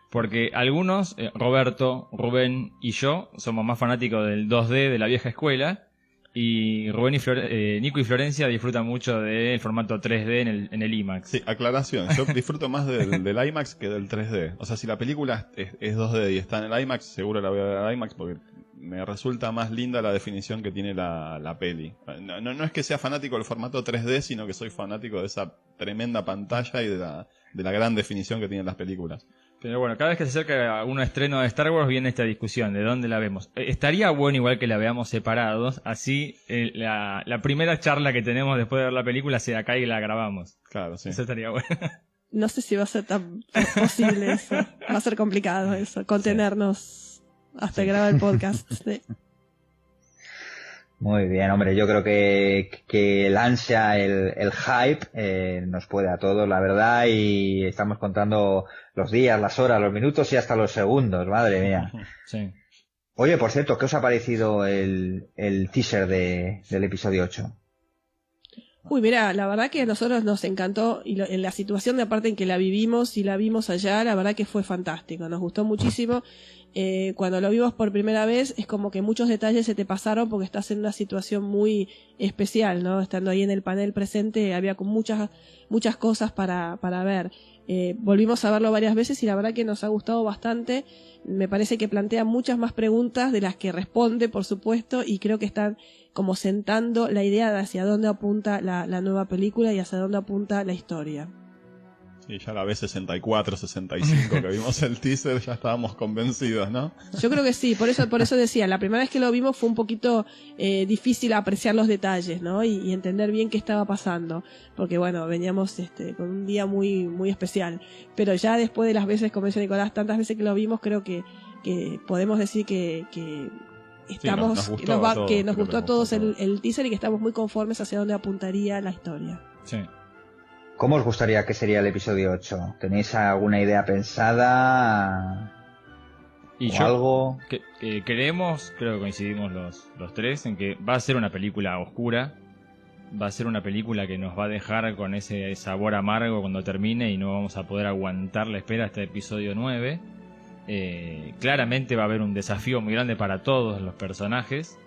Porque algunos, Roberto, Rubén y yo, somos más fanáticos del 2D de la vieja escuela. Y Rubén y Nico y Florencia disfrutan mucho del formato 3D en el IMAX. Sí, aclaración. Yo disfruto más del IMAX que del 3D. O sea, si la película es 2D y está en el IMAX, seguro la voy a ver al IMAX porque me resulta más linda la definición que tiene la peli. No es que sea fanático del formato 3D, sino que soy fanático de esa tremenda pantalla y de la gran definición que tienen las películas. Pero bueno, cada vez que se acerca un estreno de Star Wars viene esta discusión de dónde la vemos. Estaría bueno igual que la veamos separados, así la primera charla que tenemos después de ver la película sea acá y la grabamos. Claro, sí. Eso estaría bueno. No sé si va a ser tan posible eso. Va a ser complicado eso, contenernos hasta grabar el podcast. Sí. Muy bien, hombre, yo creo que el ansia, el hype nos puede a todos, la verdad, y estamos contando los días, las horas, los minutos y hasta los segundos, madre mía. Sí. Oye, por cierto, ¿qué os ha parecido el teaser del episodio 8? Uy, mira, la verdad que a nosotros nos encantó y en la situación de aparte en que la vivimos y la vimos allá, la verdad que fue fantástico, nos gustó muchísimo. Cuando lo vimos por primera vez es como que muchos detalles se te pasaron porque estás en una situación muy especial, ¿no? Estando ahí en el panel presente había con muchas cosas para ver. Volvimos a verlo varias veces y la verdad que nos ha gustado bastante. Me parece que plantea muchas más preguntas de las que responde, por supuesto, y creo que están como sentando la idea de hacia dónde apunta la nueva película y hacia dónde apunta la historia. Sí, ya la vez 64, 65 que vimos el teaser ya estábamos convencidos, ¿no? Yo creo que sí, por eso decía, la primera vez que lo vimos fue un poquito difícil apreciar los detalles, ¿no? Y entender bien qué estaba pasando, porque bueno, veníamos con un día muy muy especial, pero ya después de las veces, como dice Nicolás, tantas veces que lo vimos, creo que podemos decir que estamos que nos gustó a todos el teaser y que estamos muy conformes hacia dónde apuntaría la historia. Sí. ¿Cómo os gustaría que sería el episodio 8? ¿Tenéis alguna idea pensada? Y yo creemos, creo que coincidimos los tres, en que va a ser una película oscura, va a ser una película que nos va a dejar con ese sabor amargo cuando termine y no vamos a poder aguantar la espera hasta el episodio 9. Claramente va a haber un desafío muy grande para todos los personajes.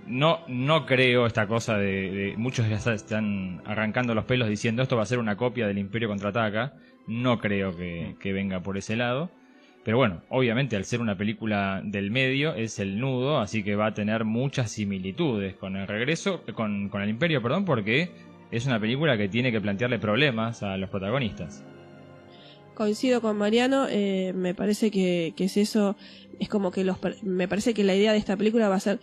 No creo esta cosa de muchos ya están arrancando los pelos diciendo esto va a ser una copia del Imperio Contraataca. No creo que venga por ese lado. Pero bueno, obviamente al ser una película del medio es el nudo, así que va a tener muchas similitudes con el regreso, con el Imperio, perdón, porque es una película que tiene que plantearle problemas a los protagonistas. Coincido con Mariano, me parece que es eso, es como que me parece que la idea de esta película va a ser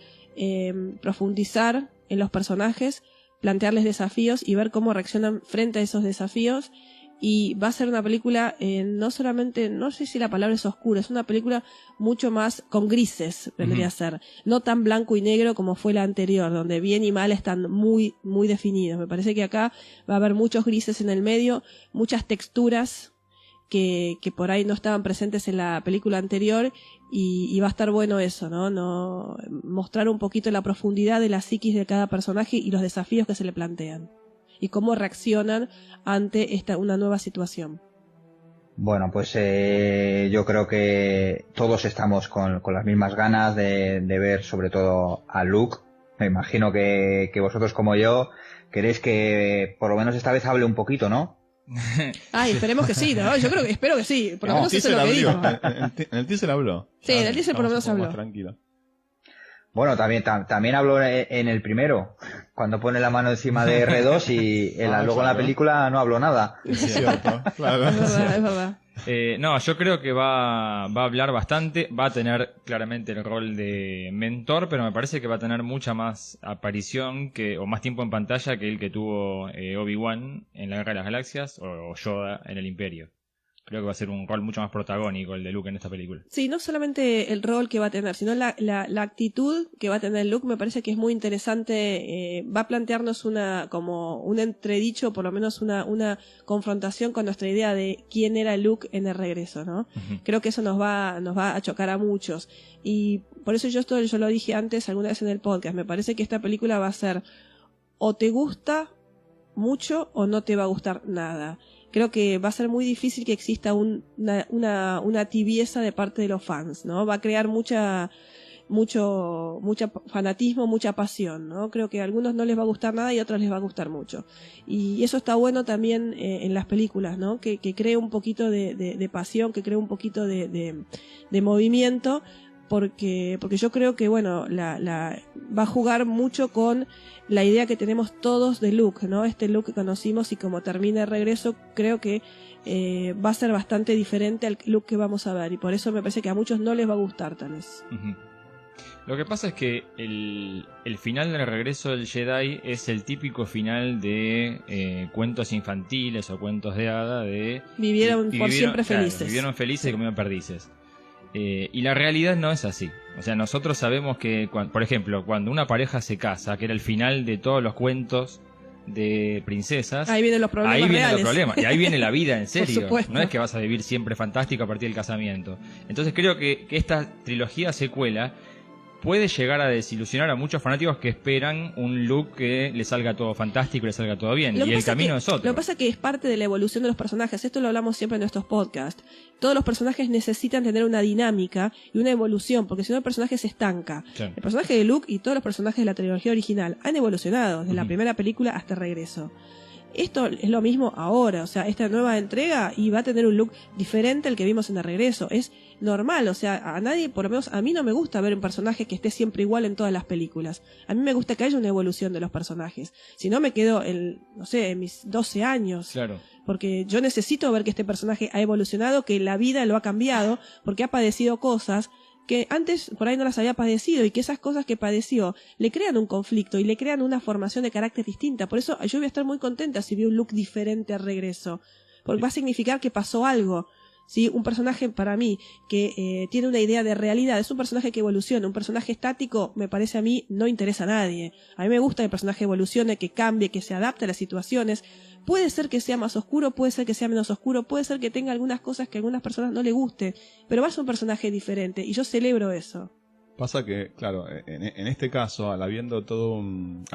profundizar en los personajes, plantearles desafíos y ver cómo reaccionan frente a esos desafíos. Y va a ser una película no solamente, no sé si la palabra es oscura, es una película mucho más con grises, vendría a ser. No tan blanco y negro como fue la anterior, donde bien y mal están muy, muy definidos. Me parece que acá va a haber muchos grises en el medio, muchas texturas que por ahí no estaban presentes en la película anterior y va a estar bueno eso, ¿no? Mostrar un poquito la profundidad de la psiquis de cada personaje y los desafíos que se le plantean. Y cómo reaccionan ante una nueva situación. Bueno, pues yo creo que todos estamos con las mismas ganas de ver sobre todo a Luke. Me imagino que vosotros como yo queréis que por lo menos esta vez hable un poquito, ¿no? Ay, esperemos que sí, ¿no? Yo espero que sí. Por lo menos eso es lo que dijo. En el teaser habló. Sí, en el teaser por lo menos habló. Tranquilo. Bueno, también habló en el primero, cuando pone la mano encima de R2 y luego en la película no habló nada. Es cierto, claro. Es verdad. No, yo creo que va a hablar bastante, va a tener claramente el rol de mentor, pero me parece que va a tener mucha más aparición o más tiempo en pantalla que el que tuvo Obi-Wan en la Guerra de las Galaxias o Yoda en el Imperio. Creo que va a ser un rol mucho más protagónico el de Luke en esta película. Sí, no solamente el rol que va a tener, sino la actitud que va a tener Luke me parece que es muy interesante. Va a plantearnos como un entredicho, por lo menos una confrontación con nuestra idea de quién era Luke en el regreso, ¿no? Uh-huh. Creo que eso nos va a chocar a muchos. Y por eso yo lo dije antes alguna vez en el podcast, me parece que esta película va a ser o te gusta mucho o no te va a gustar nada. Creo que va a ser muy difícil que exista una tibieza de parte de los fans, ¿no? Va a crear mucho fanatismo, mucha pasión, ¿no? Creo que a algunos no les va a gustar nada y a otros les va a gustar mucho. Y eso está bueno también en las películas, ¿no? Que cree un poquito de pasión, que cree un poquito de movimiento, porque yo creo que, bueno, va a jugar mucho con la idea que tenemos todos de Luke, ¿no? Este Luke que conocimos y como termina el regreso, creo que va a ser bastante diferente al Luke que vamos a ver, y por eso me parece que a muchos no les va a gustar, tal vez. Uh-huh. Lo que pasa es que el final del regreso del Jedi es el típico final de cuentos infantiles o cuentos de hada de... Vivieron siempre felices. Claro, vivieron felices y comieron perdices. Y la realidad no es así. O sea, nosotros sabemos que, por ejemplo, cuando una pareja se casa, que era el final de todos los cuentos de princesas, ahí vienen los problemas reales. Y ahí viene la vida en serio. Por No es que vas a vivir siempre fantástico a partir del casamiento. Entonces creo que esta trilogía secuela puede llegar a desilusionar a muchos fanáticos que esperan un look que le salga todo fantástico, le salga todo bien. Y el camino es otro. Lo que pasa es que es parte de la evolución de los personajes. Esto lo hablamos siempre en nuestros podcasts. Todos los personajes necesitan tener una dinámica y una evolución, porque si no el personaje se estanca. Claro. El personaje de Luke y todos los personajes de la trilogía original han evolucionado desde la primera película hasta el regreso. Esto es lo mismo ahora, o sea, esta nueva entrega y va a tener un look diferente al que vimos en el regreso. Es normal, o sea, a nadie, por lo menos a mí no me gusta ver un personaje que esté siempre igual en todas las películas. A mí me gusta que haya una evolución de los personajes. Si no me quedo en mis 12 años. Claro. Porque yo necesito ver que este personaje ha evolucionado, que la vida lo ha cambiado, porque ha padecido cosas que antes por ahí no las había padecido, y que esas cosas que padeció le crean un conflicto y le crean una formación de carácter distinta. Por eso yo voy a estar muy contenta si veo un look diferente al regreso, porque va a significar que pasó algo. ¿sí? Un personaje para mí que tiene una idea de realidad, es un personaje que evoluciona. Un personaje estático, me parece a mí, no interesa a nadie. A mí me gusta que el personaje evolucione, que cambie, que se adapte a las situaciones. Puede ser que sea más oscuro, puede ser que sea menos oscuro, puede ser que tenga algunas cosas que a algunas personas no le gusten, pero va a ser un personaje diferente y yo celebro eso. Pasa que, claro, en este caso, al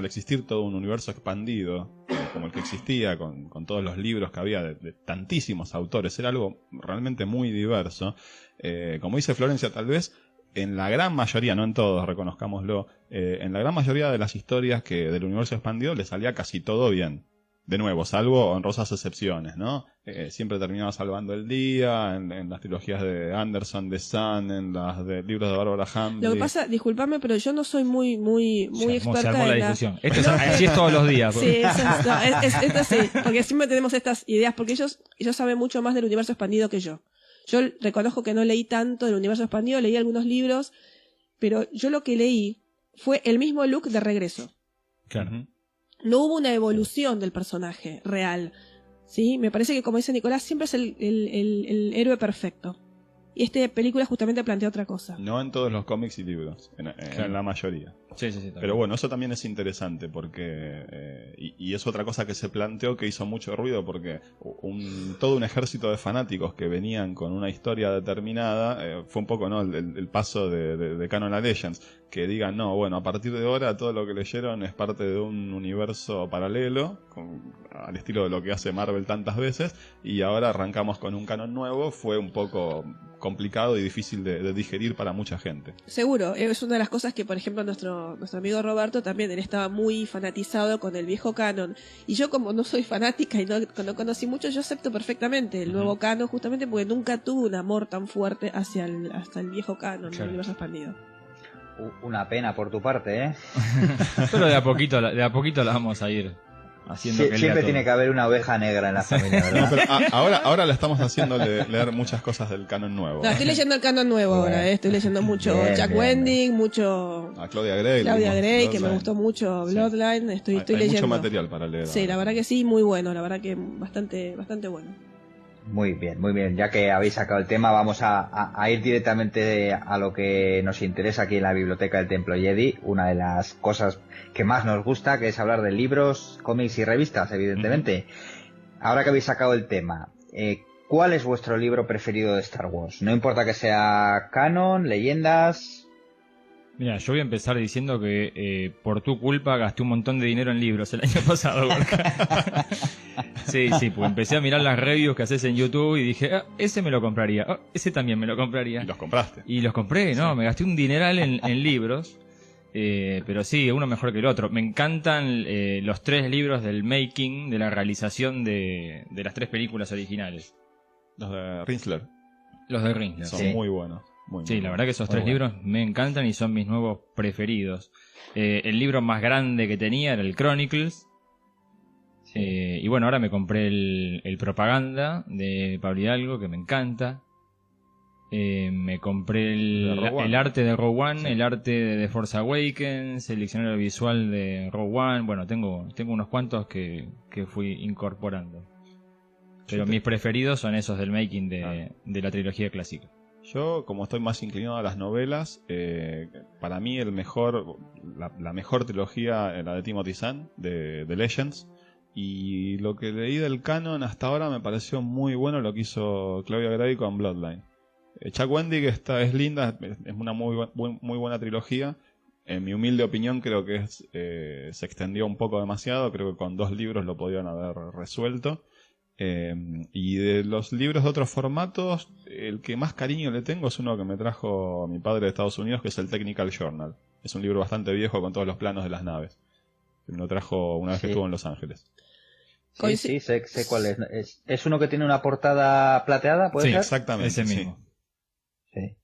existir todo un universo expandido, como el que existía, con todos los libros que había de tantísimos autores, era algo realmente muy diverso. Como dice Florencia, tal vez en la gran mayoría, no en todos, reconozcámoslo, en la gran mayoría de las historias del universo expandido le salía casi todo bien. De nuevo, salvo honrosas excepciones, ¿no? Siempre terminaba salvando el día, en las trilogías de Anderson, de Sun, en los libros de Barbara Hambley. Lo que pasa, disculpame, pero yo no soy muy experta se armó en la discusión. Así es todos los días. Sí, esto sí, porque siempre tenemos estas ideas, porque ellos saben mucho más del universo expandido que yo. Yo reconozco que no leí tanto del universo expandido, leí algunos libros, pero yo lo que leí fue el mismo look de Regreso. Claro. No hubo una evolución del personaje real, ¿sí? Me parece que, como dice Nicolás, siempre es el héroe perfecto. Y esta película justamente plantea otra cosa. No en todos los cómics y libros, en la mayoría. Sí, pero bueno, eso también es interesante porque y es otra cosa que se planteó que hizo mucho ruido porque todo un ejército de fanáticos que venían con una historia determinada fue un poco, ¿no? el paso de Canon a Legends, que digan, no, bueno, a partir de ahora todo lo que leyeron es parte de un universo paralelo al estilo de lo que hace Marvel tantas veces, y ahora arrancamos con un canon nuevo. Fue un poco complicado y difícil de digerir para mucha gente. Seguro, es una de las cosas que, por ejemplo, nuestro amigo Roberto también, él estaba muy fanatizado con el viejo canon, y yo, como no soy fanática y no conocí mucho, yo acepto perfectamente el nuevo canon, justamente porque nunca tuve un amor tan fuerte hasta el viejo canon del universo expandido. Una pena por tu parte, ¿eh? Pero de a poquito la vamos a ir haciendo. Sí, siempre tiene que haber una oveja negra en la familia, ¿verdad? No, pero ahora le estamos haciendo leer muchas cosas del canon nuevo. No, estoy leyendo el canon nuevo ahora, estoy leyendo mucho Jack Wending, mucho a Claudia Gray, que me gustó mucho, Bloodline, estoy leyendo. Hay mucho material para leer. Sí, la verdad que sí, muy bueno, la verdad que bastante bueno. Muy bien, muy bien. Ya que habéis sacado el tema, vamos a ir directamente a lo que nos interesa aquí en la Biblioteca del Templo Jedi. Una de las cosas que más nos gusta, que es hablar de libros, cómics y revistas, evidentemente. Ahora que habéis sacado el tema, ¿cuál es vuestro libro preferido de Star Wars? No importa que sea canon, leyendas. Mira, yo voy a empezar diciendo que por tu culpa gasté un montón de dinero en libros el año pasado. Sí, pues empecé a mirar las reviews que haces en YouTube y dije, ese me lo compraría, ese también me lo compraría. ¿Y los compraste? Y los compré, ¿no? Sí. Me gasté un dineral en libros, pero sí, uno mejor que el otro. Me encantan los 3 libros del making, de la realización de las 3 películas originales. Los de Rinsler. Los de Rinsler. Son muy buenos. Sí, la verdad que esos 3 libros me encantan y son mis nuevos preferidos. El libro más grande que tenía era el Chronicles. Y bueno, ahora me compré el Propaganda de Pablo Hidalgo, que me encanta. Me compré el arte de Rogue One, el arte de The Force Awakens, el diccionario visual de Rogue One. Bueno, tengo unos cuantos que fui incorporando. Pero mis preferidos son esos del making de la trilogía clásica. Yo, como estoy más inclinado a las novelas, para mí la mejor trilogía, la de Timothy Zahn, de Legends. Y lo que leí del canon hasta ahora me pareció muy bueno lo que hizo Claudia Gray con Bloodline. Chuck Wendig es linda, es una muy buena trilogía. En mi humilde opinión creo que se extendió un poco demasiado, creo que con 2 libros lo podían haber resuelto. Y de los libros de otros formatos, el que más cariño le tengo es uno que me trajo mi padre de Estados Unidos, que es el Technical Journal. Es un libro bastante viejo con todos los planos de las naves. Me lo trajo una vez que estuvo en Los Ángeles. Sí, sé cuál es. ¿Es uno que tiene una portada plateada? ¿Puede ser? Exactamente. Ese mismo. Sí.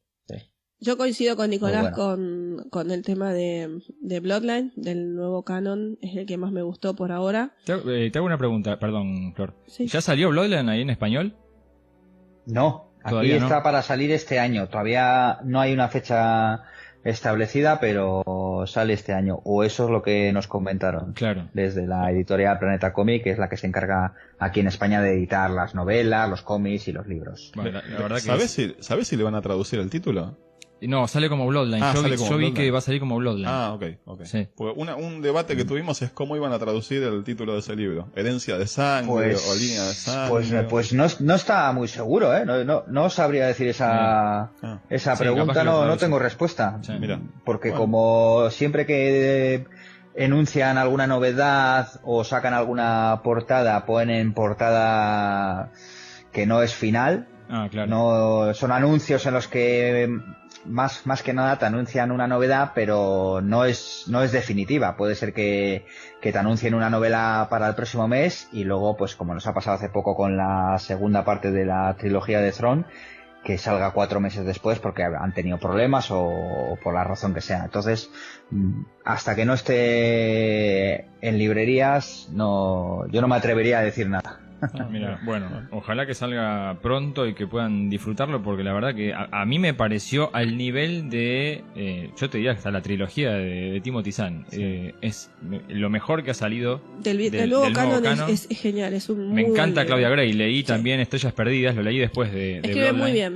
Yo coincido con Nicolás con el tema de Bloodline, del nuevo canon, es el que más me gustó por ahora. Te hago una pregunta, perdón, Flor. Sí. ¿Ya salió Bloodline ahí en español? No, aquí está para salir este año. Todavía no hay una fecha establecida, pero sale este año, o eso es lo que nos comentaron. Claro. Desde la editorial Planeta Cómic, que es la que se encarga aquí en España de editar las novelas, los cómics y los libros. Bueno, la verdad que ¿Sabes si le van a traducir el título? No, sale como Bloodline. Yo vi que va a salir como Bloodline. Ok. Sí. Porque un debate que tuvimos es cómo iban a traducir el título de ese libro. Herencia de sangre o línea de sangre. Pues no está muy seguro, ¿eh? No sabría decir esa pregunta, no tengo respuesta. Sí. Mira, porque como siempre que enuncian alguna novedad o sacan alguna portada, ponen portada que no es final. Claro. No son anuncios en los que más que nada te anuncian una novedad, pero no es definitiva. Puede ser que te anuncien una novela para el próximo mes y luego, pues como nos ha pasado hace poco con la segunda parte de la trilogía de Throne, que salga 4 meses después porque han tenido problemas o por la razón que sea. Entonces, hasta que no esté en librerías, yo no me atrevería a decir nada. Mira, bueno, ojalá que salga pronto y que puedan disfrutarlo, porque la verdad que a mí me pareció al nivel de, yo te diría que hasta la trilogía de Timothy Zahn, es lo mejor que ha salido del nuevo canon. Es genial, me encanta Claudia Gray, leí también Estrellas Perdidas, lo leí después de escribe muy bien,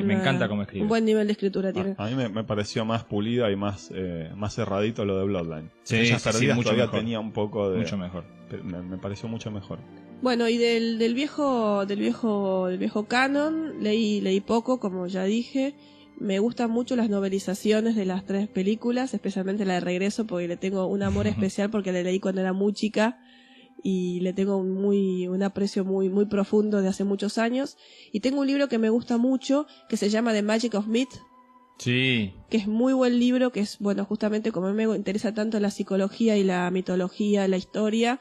me encanta cómo escribe. Un buen nivel de escritura tiene. A mí me pareció más pulida y más cerradito lo de Bloodline. Sí, Estrellas Perdidas mucho todavía mejor. tenía un poco de... Mucho mejor. Me pareció mucho mejor. Bueno, y del viejo canon leí poco, como ya dije. Me gustan mucho las novelizaciones de las 3 películas, especialmente la de Regreso, porque le tengo un amor especial porque la leí cuando era muy chica y le tengo un aprecio muy muy profundo de hace muchos años. Y tengo un libro que me gusta mucho que se llama The Magic of Myth. Sí. Que es muy buen libro, que es, bueno, justamente como a mí me interesa tanto la psicología y la mitología, la historia.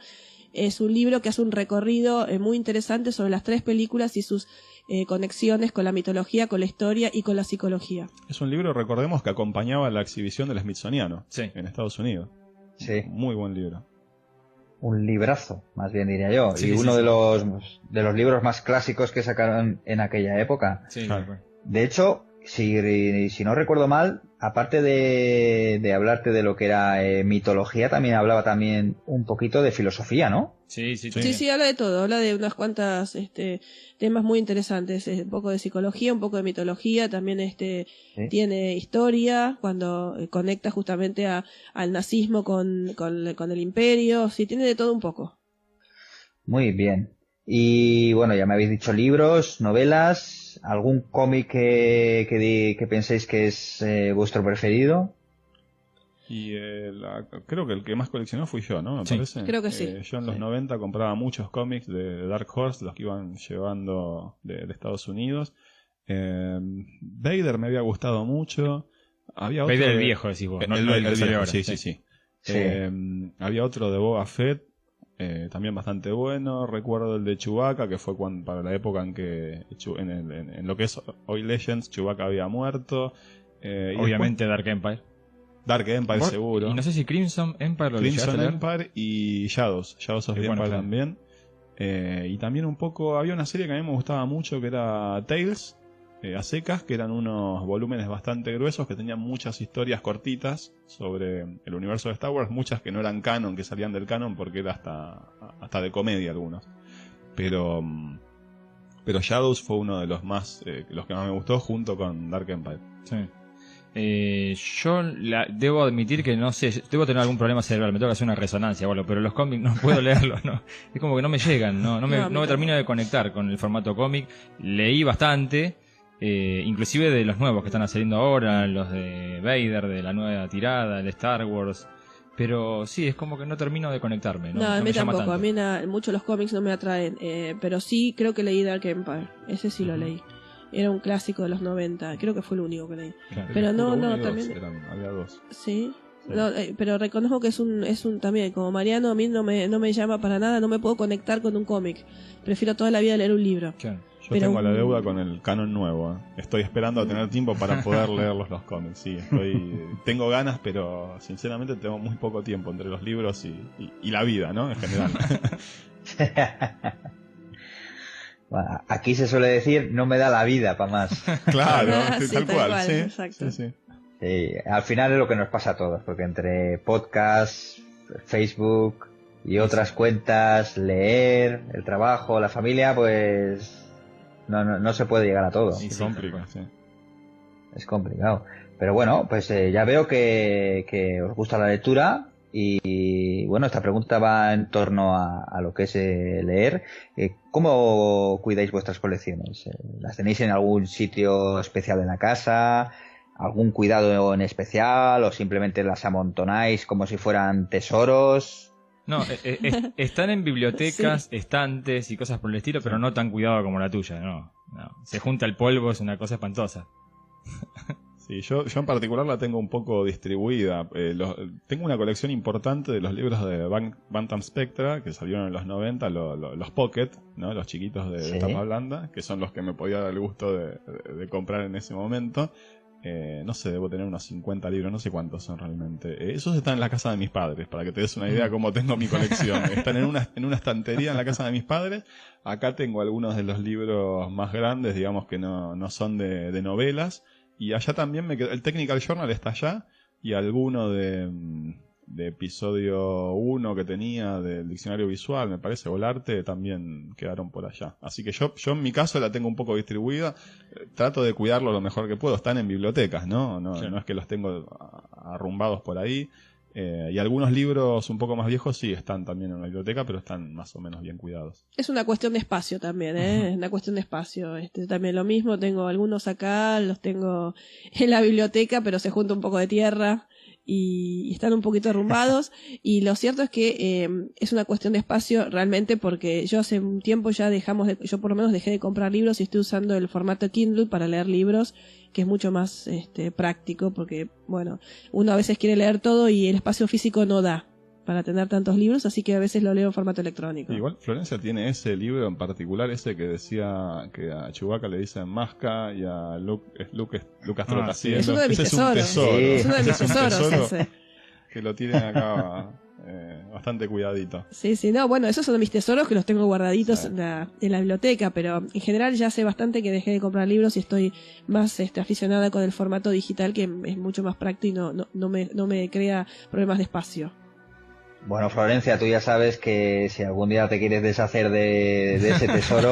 Es un libro que hace un recorrido muy interesante sobre las 3 películas y sus conexiones con la mitología, con la historia y con la psicología. Es un libro, recordemos, que acompañaba la exhibición del Smithsoniano en Estados Unidos. Sí. Muy buen libro. Un librazo, más bien diría yo. Y uno de los libros más clásicos que sacaron en aquella época. Sí, claro. De hecho, si no recuerdo mal, aparte de hablarte de lo que era mitología, también hablaba también un poquito de filosofía, ¿no? Sí, habla de todo, habla de unas cuantas temas muy interesantes, un poco de psicología, un poco de mitología, también tiene historia, cuando conecta justamente al nazismo con el imperio, sí, tiene de todo un poco. Muy bien. Y bueno, ya me habéis dicho libros, novelas, ¿algún cómic que penséis que es vuestro preferido? Y creo que el que más coleccionó fui yo, ¿no? Me parece. Creo que sí. Yo en los 90 compraba muchos cómics de Dark Horse, los que iban llevando de Estados Unidos. Vader me había gustado mucho. Había otro Vader el viejo, decís vos. El viejo, ahora. Sí. Había otro de Boba Fett, también bastante bueno. Recuerdo el de Chewbacca, que fue para la época en que en lo que es hoy Legends, Chewbacca había muerto. Obviamente Dark Empire. Dark Empire seguro. Y no sé si Crimson Empire lo Crimson Empire y Shadows of the Empire también. Y también un poco, había una serie que a mí me gustaba mucho que era Tales, a secas, que eran unos volúmenes bastante gruesos que tenían muchas historias cortitas sobre el universo de Star Wars, muchas que no eran canon, que salían del canon porque era hasta de comedia algunos. Pero Shadows fue uno de los que más me gustó, junto con Dark Empire. Sí. Yo debo admitir que no sé, debo tener algún problema cerebral, me tengo que hacer una resonancia, bueno, pero los cómics no puedo leerlos, no, es como que no me llegan, no me termino de conectar con el formato cómic. Leí bastante, inclusive de los nuevos que están saliendo ahora, los de Vader, de la nueva tirada, de Star Wars, pero sí, es como que no termino de conectarme. No, a mí me llama tampoco, tanto. a mí muchos los cómics no me atraen, pero sí creo que leí Dark Empire, ese sí lo leí. Era un clásico de los 90, creo que fue el único que leí. Claro. Pero también había 2. Sí. No, pero reconozco que es un también, como Mariano, a mí no me llama para nada, no me puedo conectar con un cómic. Prefiero toda la vida leer un libro. Claro. Yo tengo la deuda con el canon nuevo. Estoy esperando a tener tiempo para poder leerlos los cómics. Sí, tengo ganas, pero sinceramente tengo muy poco tiempo entre los libros y la vida, ¿no? En general. Bueno, aquí se suele decir, no me da la vida para más. Claro, sí, tal cual. Sí, exacto. Sí. Sí, al final es lo que nos pasa a todos, porque entre podcasts, Facebook y otras cuentas, leer, el trabajo, la familia, pues no se puede llegar a todo. Sí, es complicado, sí. Es complicado. Pero bueno, pues ya veo que os gusta la lectura y bueno, esta pregunta va en torno a lo que es leer. ¿Cómo cuidáis vuestras colecciones? ¿Las tenéis en algún sitio especial en la casa? ¿Algún cuidado en especial? ¿O simplemente las amontonáis como si fueran tesoros? No, están en bibliotecas, estantes y cosas por el estilo, pero no tan cuidado como la tuya, no. Se junta el polvo, es una cosa espantosa. Sí, yo en particular la tengo un poco distribuida. Tengo una colección importante de los libros de Bantam Spectra, que salieron en los 90, los Pocket, ¿no? Los chiquitos de tapa blanda, que son los que me podía dar el gusto de comprar en ese momento. No sé, debo tener unos 50 libros, no sé cuántos son realmente. Esos están en la casa de mis padres, para que te des una idea de cómo tengo mi colección. Están en una estantería en la casa de mis padres. Acá tengo algunos de los libros más grandes, digamos que no son de novelas. Y allá también me quedó, el Technical Journal está allá, y alguno de episodio 1 que tenía del diccionario visual, me parece, o el arte, también quedaron por allá. Así que yo en mi caso la tengo un poco distribuida, trato de cuidarlo lo mejor que puedo. Están en bibliotecas, ¿no? No es que los tengo arrumbados por ahí. Y algunos libros un poco más viejos sí están también en la biblioteca, pero están más o menos bien cuidados. Es una cuestión de espacio también, ¿eh? Es una cuestión de espacio. También lo mismo, tengo algunos acá, los tengo en la biblioteca, pero se junta un poco de tierra y están un poquito arrumbados. Y lo cierto es que es una cuestión de espacio realmente, porque yo hace un tiempo ya yo por lo menos dejé de comprar libros y estoy usando el formato Kindle para leer libros, que es mucho más práctico, porque bueno, uno a veces quiere leer todo y el espacio físico no da para tener tantos libros, así que a veces lo leo en formato electrónico. Igual Florencia tiene ese libro en particular, ese que decía que a Chewbacca le dicen Masca y a Lucas Trota haciendo. Es uno de mis tesoros. Es uno de mis tesoros ese. Que lo tienen acá bastante cuidadito. Sí, no, bueno, esos son mis tesoros que los tengo guardaditos en la biblioteca, pero en general ya hace bastante que dejé de comprar libros y estoy más aficionada con el formato digital, que es mucho más práctico y no me crea problemas de espacio. Bueno, Florencia, tú ya sabes que si algún día te quieres deshacer de ese tesoro,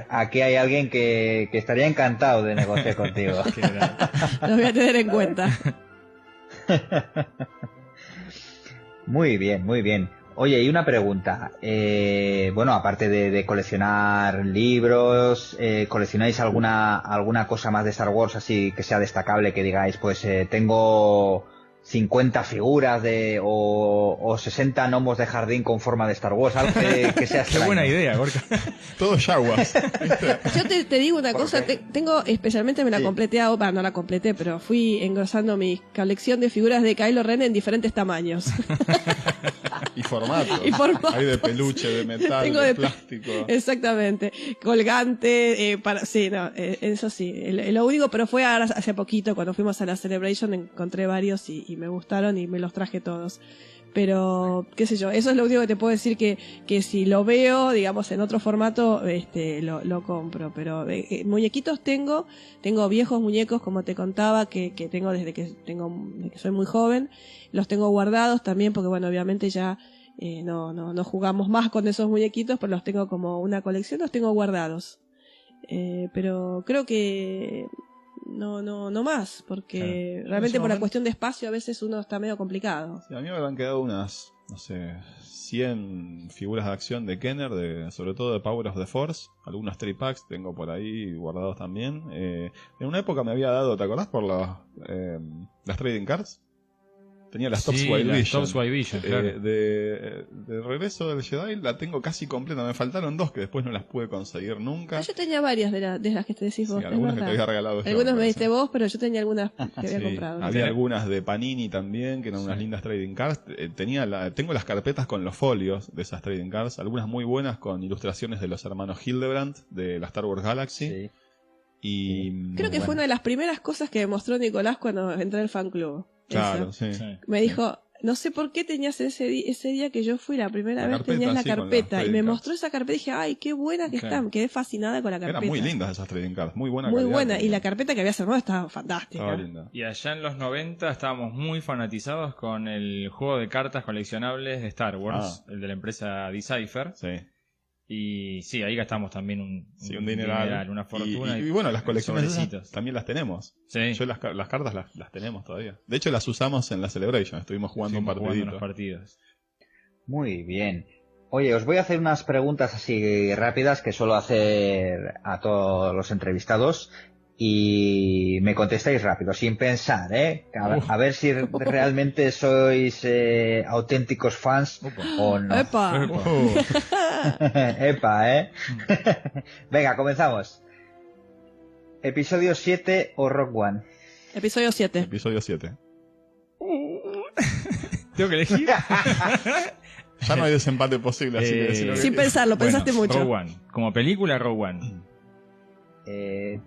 aquí hay alguien que estaría encantado de negociar contigo. Lo voy a tener en cuenta. Muy bien, muy bien. Oye, y una pregunta. Bueno, aparte de coleccionar libros, ¿coleccionáis alguna cosa más de Star Wars así que sea destacable, que digáis, pues tengo 50 figuras o 60 gnomos de jardín con forma de Star Wars? Algo que sea extraño. Qué buena idea, Gorka. Todo Yaguas. Yo te digo una cosa, tengo especialmente, me la completé ahora, no la completé, pero fui engrosando mi colección de figuras de Kylo Ren en diferentes tamaños. Y formatos. Hay de peluche, de metal, de plástico. Exactamente. Colgante, eso sí. Lo único, pero fue hace poquito, cuando fuimos a la Celebration, encontré varios y me gustaron y me los traje todos. Pero, qué sé yo, eso es lo único que te puedo decir, que si lo veo, digamos, en otro formato, lo compro. Pero muñequitos tengo viejos muñecos, como te contaba, que tengo desde que soy muy joven. Los tengo guardados también, porque bueno, obviamente ya no jugamos más con esos muñequitos, pero los tengo como una colección, los tengo guardados. Pero creo que no más, porque claro, realmente por la cuestión de espacio a veces uno está medio complicado. Sí, a mí me han quedado unas, no sé, 100 figuras de acción de Kenner, sobre todo de Power of the Force. Algunos tripacks tengo por ahí guardados también. En una época me había dado, ¿te acordás? Por las trading cards. Tenía las Top Sway Vision, claro. De Regreso del Jedi la tengo casi completa. Me faltaron 2 que después no las pude conseguir nunca. Yo tenía varias de las que te decís vos. Sí, algunas que te había regalado yo. Algunas me diste vos, pero yo tenía algunas que había comprado. Había algunas de Panini también, que eran unas lindas trading cards. Tengo las carpetas con los folios de esas trading cards. Algunas muy buenas con ilustraciones de los hermanos Hildebrandt de la Star Wars Galaxy. Sí. Y creo que fue una de las primeras cosas que me mostró Nicolás cuando entré al fan club. Claro, sí. Me dijo, no sé por qué tenías ese día que yo fui la primera vez, carpeta, tenías la sí, carpeta, y me trading mostró esa carpeta y dije, ay, qué buena que Claro. están, quedé fascinada con la carpeta. Eran muy lindas esas trading cards, muy buena Muy calidad buena, y tenían. la carpeta que habías armado estaba fantástica. Estaba linda. Y allá en los 90 estábamos muy fanatizados con el juego de cartas coleccionables de Star Wars, el de la empresa Decipher. Sí. Y sí, ahí gastamos también un dineral, una fortuna. Y bueno, las colecciones esas sobrecitos. también las tenemos. Sí. Yo las cartas las tenemos todavía. De hecho, las usamos en la Celebration. Estuvimos jugando un partidito. unos partidos. Muy bien. Oye, os voy a hacer unas preguntas así rápidas que suelo hacer a todos los entrevistados y me contestáis rápido, sin pensar, ¿eh? A ver si realmente sois auténticos fans o no. ¡Epa! Epa, ¿eh? Venga, comenzamos. ¿Episodio 7 o Rock One? Episodio 7. Episodio 7. ¿Tengo que elegir? Ya no hay desempate posible, así que decilo que Sin pensarlo, pensaste mucho. Rogue One. Como película, Rogue One.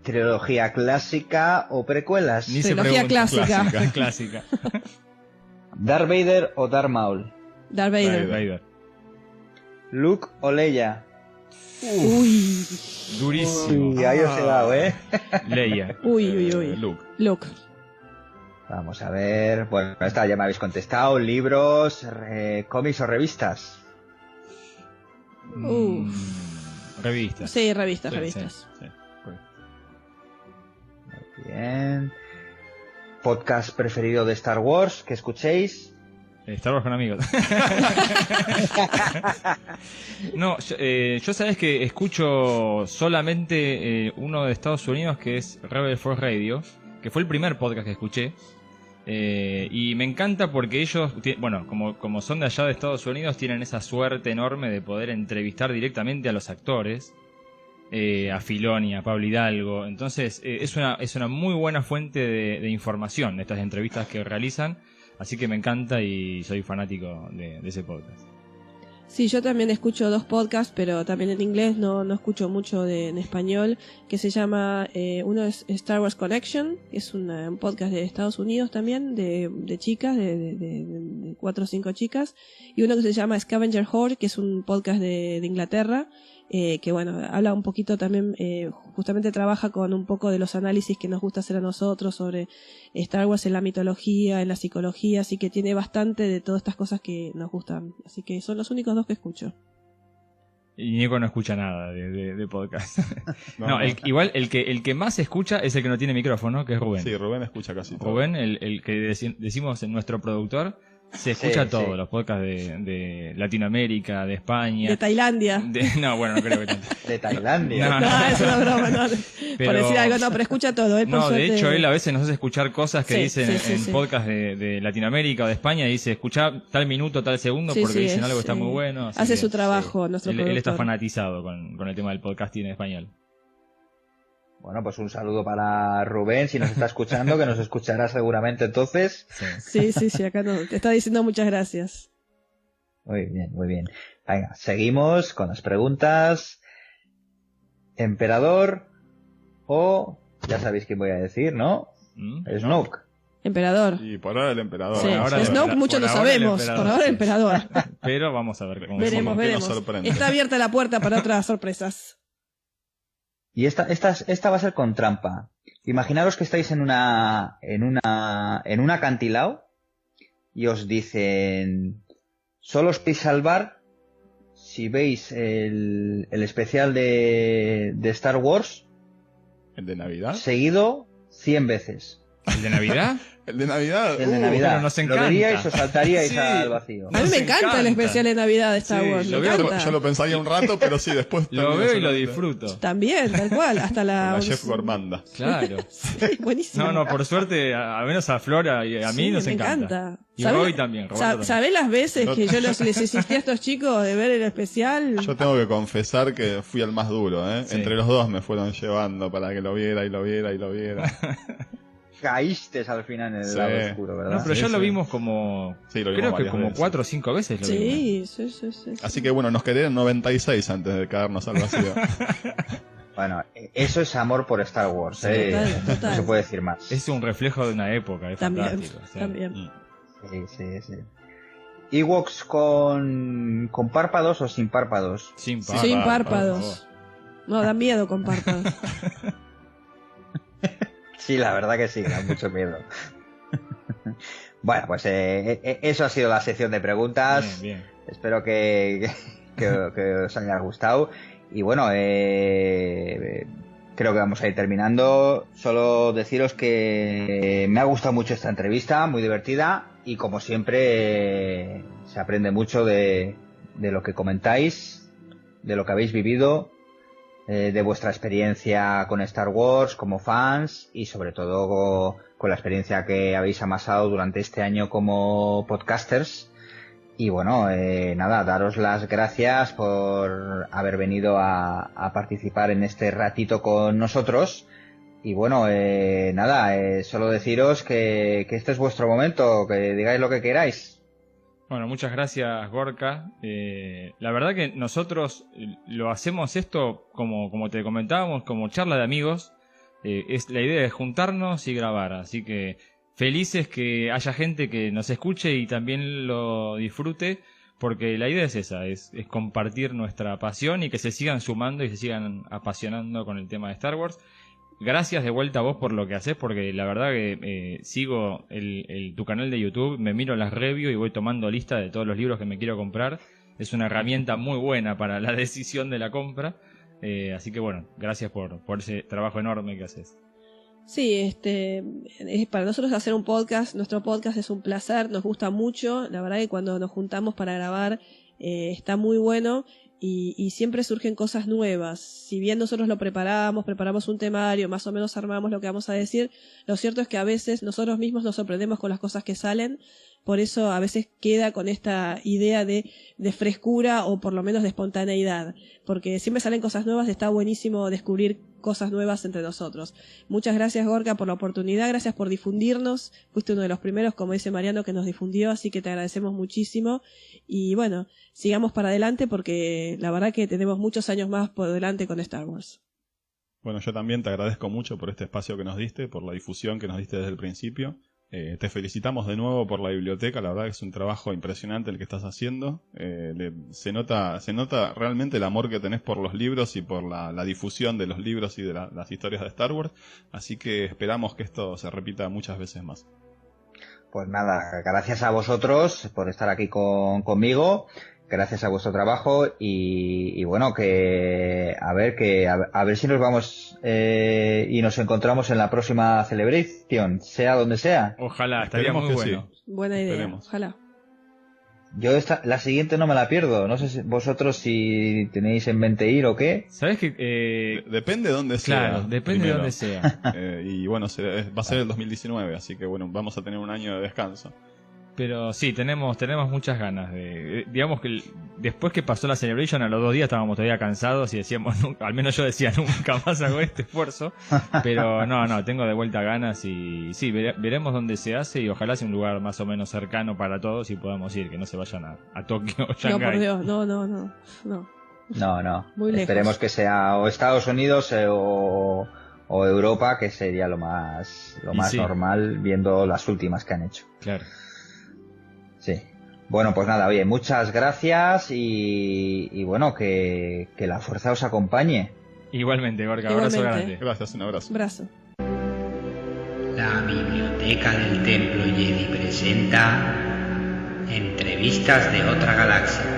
¿Trilogía clásica o precuelas? Ni se Trilogía pregunta. clásica. Clásica. ¿Darth Vader o Darth Maul? Darth Vader. Vader. ¿Luke o Leia? Uy. Durísimo. Y ahí os he dado, ¿eh? Leia. Uy. Luke. Luke. Vamos a ver. Bueno, esta ya me habéis contestado. ¿Libros, cómics o revistas? Revistas. Sí, revistas. Sí. Bien. ¿Podcast preferido de Star Wars que escuchéis? Star Wars con amigos. No, yo sabes que escucho solamente uno de Estados Unidos que es Rebel Force Radio, que fue el primer podcast que escuché. Y me encanta porque ellos, bueno, como son de allá de Estados Unidos, tienen esa suerte enorme de poder entrevistar directamente a los actores, a Filoni, a Pablo Hidalgo. Entonces es una muy buena fuente de información de estas entrevistas que realizan. Así que me encanta y soy fanático de ese podcast. Sí, yo también escucho 2 podcasts, pero también en inglés, no escucho mucho en español, que se llama, uno es Star Wars Connection, que es un podcast de Estados Unidos también, de chicas, de 4 o 5 chicas, y uno que se llama Scavenger Horde, que es un podcast de Inglaterra, que bueno, habla un poquito también, justamente trabaja con un poco de los análisis que nos gusta hacer a nosotros sobre Star Wars en la mitología, en la psicología, así que tiene bastante de todas estas cosas que nos gustan, así que son los únicos 2 que escucho. Y Nico no escucha nada de podcast. Igual el que más escucha es el que no tiene micrófono, que es Rubén. Sí, Rubén escucha casi todo. Rubén, el que decimos en nuestro productor, se escucha todo, los podcasts de Latinoamérica, de España. De Tailandia. No, bueno, no creo que tanto. De Tailandia. No, es una broma, no. Pero- Por decir algo, no, pero escucha todo. Él, por No, de suerte- hecho, él a veces nos hace escuchar cosas que Sí, dicen sí, en sí. podcast de Latinoamérica o de España, y dice, escuchá tal minuto, tal segundo, Sí, porque sí, dicen algo que es, está muy bueno. así hace que su trabajo, nuestro él productor. está fanatizado con el tema del podcasting en español. Bueno, pues un saludo para Rubén, si nos está escuchando, que nos escuchará seguramente entonces. Sí, acá no. Te está diciendo muchas gracias. Muy bien, muy bien. Venga, seguimos con las preguntas. ¿Emperador o... ya sabéis quién voy a decir, ¿no? Snoke. Emperador. Y por ahora el emperador. Sí, ahora el Snoke empera- mucho por lo ahora el sabemos. emperador, Por ahora el sí. emperador. Pero vamos a ver cómo Veremos, ¿Cómo que nos veremos. sorprende? Está abierta la puerta para otras sorpresas. Y esta va a ser con trampa. Imaginaros que estáis en un acantilado y os dicen, solo os podéis salvar si veis el especial de Star Wars ¿El de Navidad? seguido 100 veces. ¿El de Navidad? ¿El de Navidad? El de Navidad. pero nos Lo encanta. veríais o saltaríais Sí. al vacío. A mí Nos me encanta el encanta. especial de Navidad de Star Sí, Wars. lo Me veo- encanta. Yo lo pensaría un rato, pero sí, después... Lo termino veo y lo solamente disfruto. También, tal cual. Hasta la... con la Chef Gormanda. Claro. Sí, buenísimo. No, por suerte, al menos a Flora y a mí Sí, nos me encanta. Y ¿Sabés- Roy también. Roberto también. ¿Sabés las veces que yo les insistí a estos chicos de ver el especial? Yo tengo que confesar que fui el más duro, ¿eh? Sí. Entre los dos me fueron llevando para que lo viera y lo viera y lo viera. Caíste al final en el Sí. lado oscuro, ¿verdad? No, pero Sí, ya sí. lo vimos como... Sí, lo vimos creo que varias como veces. 4 o 5 veces lo vimos. Sí. Así que bueno, nos quedaron 96 antes de caernos al vacío. Bueno, eso es amor por Star Wars, ¿eh? Total. No se puede decir más. Es un reflejo de una época, es También, fantástico. Sí. también. Mm. Sí. ¿Ewoks con párpados o sin párpados? Sin párpados. No, da miedo con párpados. Sí, la verdad que sí, da mucho miedo. Bueno, pues eso ha sido la sección de preguntas. Bien. Espero que os haya gustado. Y bueno, creo que vamos a ir terminando. Solo deciros que me ha gustado mucho esta entrevista, muy divertida. Y como siempre, se aprende mucho de lo que comentáis, de lo que habéis vivido, de vuestra experiencia con Star Wars como fans y sobre todo con la experiencia que habéis amasado durante este año como podcasters. Y bueno, nada, daros las gracias por haber venido a participar en este ratito con nosotros. Y bueno, nada, solo deciros que este es vuestro momento, que digáis lo que queráis. Bueno, muchas gracias, Gorka. La verdad que nosotros lo hacemos esto, como te comentábamos, como charla de amigos. La idea es juntarnos y grabar, así que felices que haya gente que nos escuche y también lo disfrute, porque la idea es esa, es compartir nuestra pasión y que se sigan sumando y se sigan apasionando con el tema de Star Wars. Gracias de vuelta a vos por lo que haces, porque la verdad que sigo tu canal de YouTube, me miro las reviews y voy tomando lista de todos los libros que me quiero comprar. Es una herramienta muy buena para la decisión de la compra. Así que bueno, gracias por ese trabajo enorme que haces. Sí, para nosotros hacer un podcast, nuestro podcast es un placer, nos gusta mucho. La verdad que cuando nos juntamos para grabar está muy bueno. Y siempre surgen cosas nuevas. Si bien nosotros lo preparamos un temario, más o menos armamos lo que vamos a decir, lo cierto es que a veces nosotros mismos nos sorprendemos con las cosas que salen. Por eso a veces queda con esta idea de frescura o por lo menos de espontaneidad. Porque siempre salen cosas nuevas, está buenísimo descubrir cosas nuevas entre nosotros. Muchas gracias, Gorka, por la oportunidad, gracias por difundirnos. Fuiste uno de los primeros, como dice Mariano, que nos difundió, así que te agradecemos muchísimo. Y bueno, sigamos para adelante porque la verdad que tenemos muchos años más por delante con Star Wars. Bueno, yo también te agradezco mucho por este espacio que nos diste, por la difusión que nos diste desde el principio. Te felicitamos de nuevo por la biblioteca, la verdad que es un trabajo impresionante el que estás haciendo. Se nota realmente el amor que tenés por los libros y por la difusión de los libros y de las historias de Star Wars, así que esperamos que esto se repita muchas veces más. Pues nada, gracias a vosotros por estar aquí conmigo, gracias a vuestro trabajo y bueno, a ver si nos vamos y nos encontramos en la próxima Celebration, sea donde sea. Ojalá, estaría muy bueno. Sí. Buena idea, ojalá. Yo la siguiente no me la pierdo, no sé si vosotros si tenéis en mente ir o qué. ¿Sabes que depende de dónde sea. Claro, depende de dónde sea. Y bueno, va a ser el 2019, así que bueno, vamos a tener un año de descanso. Pero sí, tenemos muchas ganas digamos que después que pasó la Celebration, a los 2 días estábamos todavía cansados y decíamos, al menos yo decía, nunca más hago este esfuerzo. Pero no, tengo de vuelta ganas y sí, veremos dónde se hace y ojalá sea un lugar más o menos cercano para todos y podamos ir, que no se vayan a Tokio o Shanghái. No, por Dios, no. Muy lejos. Esperemos que sea o Estados Unidos o Europa, que sería lo más sí, normal viendo las últimas que han hecho. Claro. Sí. Bueno, pues nada, oye, muchas gracias y bueno, que la fuerza os acompañe. Igualmente, Gorka, abrazo grande. Gracias, un abrazo. Abrazo. La Biblioteca del Templo Jedi presenta Entrevistas de otra galaxia.